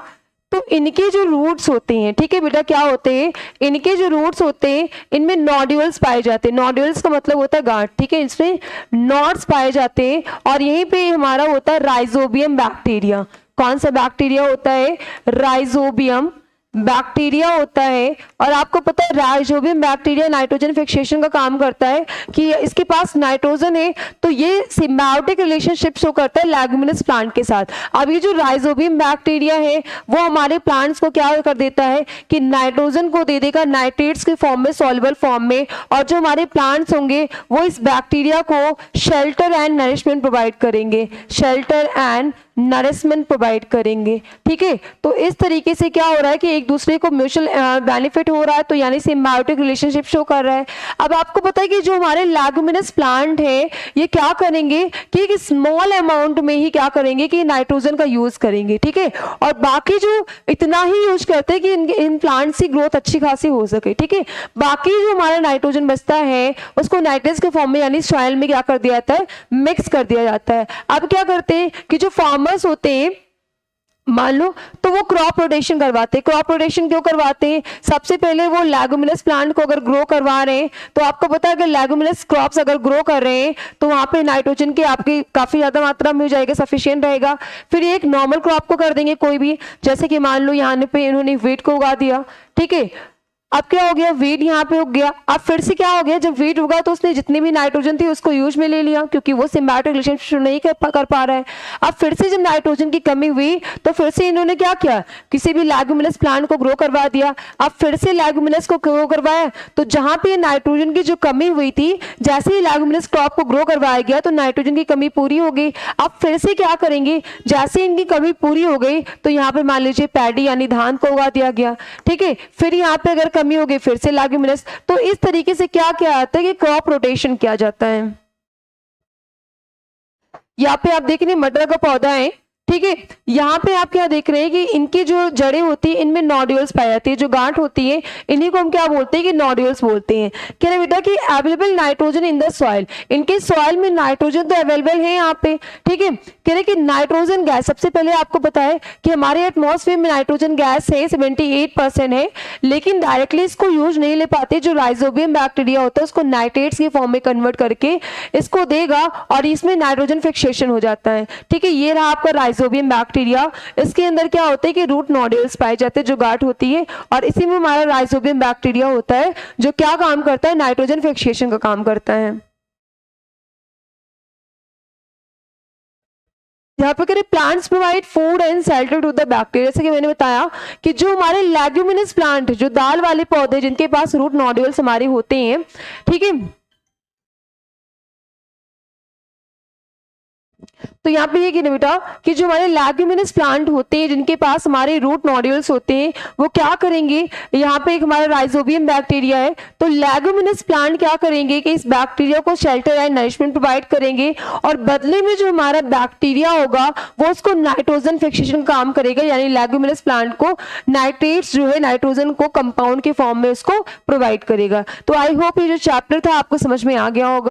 तो इनके जो रूट्स होते हैं, ठीक है बेटा, क्या होते हैं, इनके जो रूट्स होते हैं इनमें नोड्यूल्स पाए जाते हैं। नोड्यूल्स का मतलब होता है गांठ। ठीक है, इसमें नॉड्स पाए जाते हैं और यहीं पे हमारा होता है राइजोबियम बैक्टीरिया। कौन सा बैक्टीरिया होता है, राइजोबियम बैक्टीरिया होता है। और आपको पता है राइजोबियम बैक्टीरिया नाइट्रोजन फिक्सेशन का काम करता है कि इसके पास नाइट्रोजन है, तो ये सिम्बायोटिक रिलेशनशिप शो करता है लेग्यूमिनस प्लांट के साथ। अब ये जो राइजोबियम बैक्टीरिया है वो हमारे प्लांट्स को क्या कर देता है कि नाइट्रोजन को दे देगा नाइट्रेट्स के फॉर्म में, सॉल्युबल फॉर्म में, और जो हमारे प्लांट्स होंगे वो इस बैक्टीरिया को शेल्टर एंड नरिशमेंट प्रोवाइड करेंगे, शेल्टर एंड नरिशमेंट प्रोवाइड करेंगे। ठीक है, तो इस तरीके से क्या हो रहा है कि एक दूसरे को म्यूचुअल बेनिफिट हो रहा है, तो यानी सिम्बायोटिक रिलेशनशिप शो कर रहा है। अब आपको पता है कि जो हमारे लेग्यूमिनस प्लांट है ये क्या करेंगे कि एक स्मॉल अमाउंट में ही क्या करेंगे कि नाइट्रोजन का यूज करेंगे। ठीक है, और बाकी जो इतना ही यूज करते हैं कि इन प्लांट्स की ग्रोथ अच्छी खासी हो सके। ठीक है, बाकी जो हमारा नाइट्रोजन बचता है उसको नाइट्रेट्स के फॉर्म में यानी सॉइल में क्या कर दिया जाता है, मिक्स कर दिया जाता है। अब क्या करते हैं कि जो फार्मर्स होते हैं मान लो, तो वो क्रॉप रोटेशन करवाते हैं। क्रॉप रोटेशन क्यों करवाते हैं, सबसे पहले वो लेग्यूमिनस प्लांट को अगर ग्रो करवा रहे हैं तो आपको पता है कि लेग्यूमिनस क्रॉप्स अगर ग्रो कर रहे हैं तो वहां पे नाइट्रोजन की आपकी काफी ज्यादा मात्रा में हो जाएगा, सफिशिएंट रहेगा। फिर एक नॉर्मल क्रॉप को कर देंगे कोई भी, जैसे कि मान लो यहाँ पे इन्होंने व्हीट को उगा दिया। ठीक है, अब क्या हो गया, वीट यहाँ पे उग गया। अब फिर से क्या हो गया, जब वीट उगा तो उसने जितनी भी नाइट्रोजन थी उसको यूज में ले लिया, क्योंकि वो सिम्बायोटिक रिलेशनशिप नहीं कर पा रहा है। अब फिर से जब नाइट्रोजन की कमी हुई तो फिर से इन्होंने क्या किया, किसी भी लेगुमिनस प्लांट को ग्रो करवा दिया। अब फिर से लेगुमिनस को ग्रो करवाया, तो जहां पे नाइट्रोजन की जो कमी हुई थी, जैसे ही लेगुमिनस क्रॉप को ग्रो करवाया गया तो नाइट्रोजन की कमी पूरी हो गई। अब फिर से क्या करेंगे, जैसे इनकी कमी पूरी हो गई तो यहाँ पे मान लीजिए पैडी यानी धान को उगा दिया गया, ठीक है। फिर यहाँ पे अगर कमी हो गई फिर से लेगुमिनस। तो इस तरीके से क्या किया जाता है कि क्रॉप रोटेशन किया जाता है। यहाँ पे आप देख रहे हैं मटर का पौधा है, ठीक है। यहाँ पे आप क्या देख रहे हैं कि इनकी जो जड़ें होती है इनमें नोड्यूल्स पाई जाती है, जो गांठ होती है इन्हीं को हम क्या बोलते हैं कि नोड्यूल्स बोलते हैं। कह रहे बेटा कि available nitrogen in the soil, इनके सॉइल में नाइट्रोजन तो अवेलेबल है यहाँ पे, ठीक है। कह रहे कि नाइट्रोजन गैस, सबसे पहले आपको पता है कि हमारे एटमॉस्फेयर में नाइट्रोजन गैस है 78% है, लेकिन डायरेक्टली इसको यूज नहीं ले पाते। जो राइजोबियम बैक्टीरिया होता है उसको नाइट्रेट्स के फॉर्म में कन्वर्ट करके इसको देगा और इसमें नाइट्रोजन फिक्सेशन हो जाता है, ठीक है। ये रहा आपका राइजोबियम बैक्टीरिया। इसके अंदर क्या होता है कि रूट नोड्यूल्स पाए जाते हैं, जो गांठ होती है, और इसी में हमारा राइजोबियम बैक्टीरिया होता है जो क्या काम करता है, नाइट्रोजन फिक्सेशन का काम करता है। यहाँ पे करें plants provide food and shelter to the bacteria. जैसे कि मैंने बताया कि जो हमारे लेग्यूमिनस प्लांट, जो दाल वाले पौधे जिनके पास रूट नोड्यूल्स हमारे होते हैं, ठीक है। तो यहाँ पे ये कि बेटा कि जो हमारे लेग्यूमिनस प्लांट होते हैं जिनके पास हमारे रूट नोड्यूल्स होते हैं, वो क्या करेंगे, यहाँ पे एक हमारा राइजोबियम बैक्टीरिया है, तो लेग्यूमिनस प्लांट क्या करेंगे कि इस बैक्टीरिया को शेल्टर एंड नरिशमेंट प्रोवाइड करेंगे, और बदले में जो हमारा बैक्टीरिया होगा वो उसको नाइट्रोजन फिक्सेशन का काम करेगा, यानी लेग्यूमिनस प्लांट को नाइट्रेट्स जो है नाइट्रोजन को कंपाउंड के फॉर्म में उसको प्रोवाइड करेगा। तो आई होप ये जो चैप्टर था आपको समझ में आ गया होगा।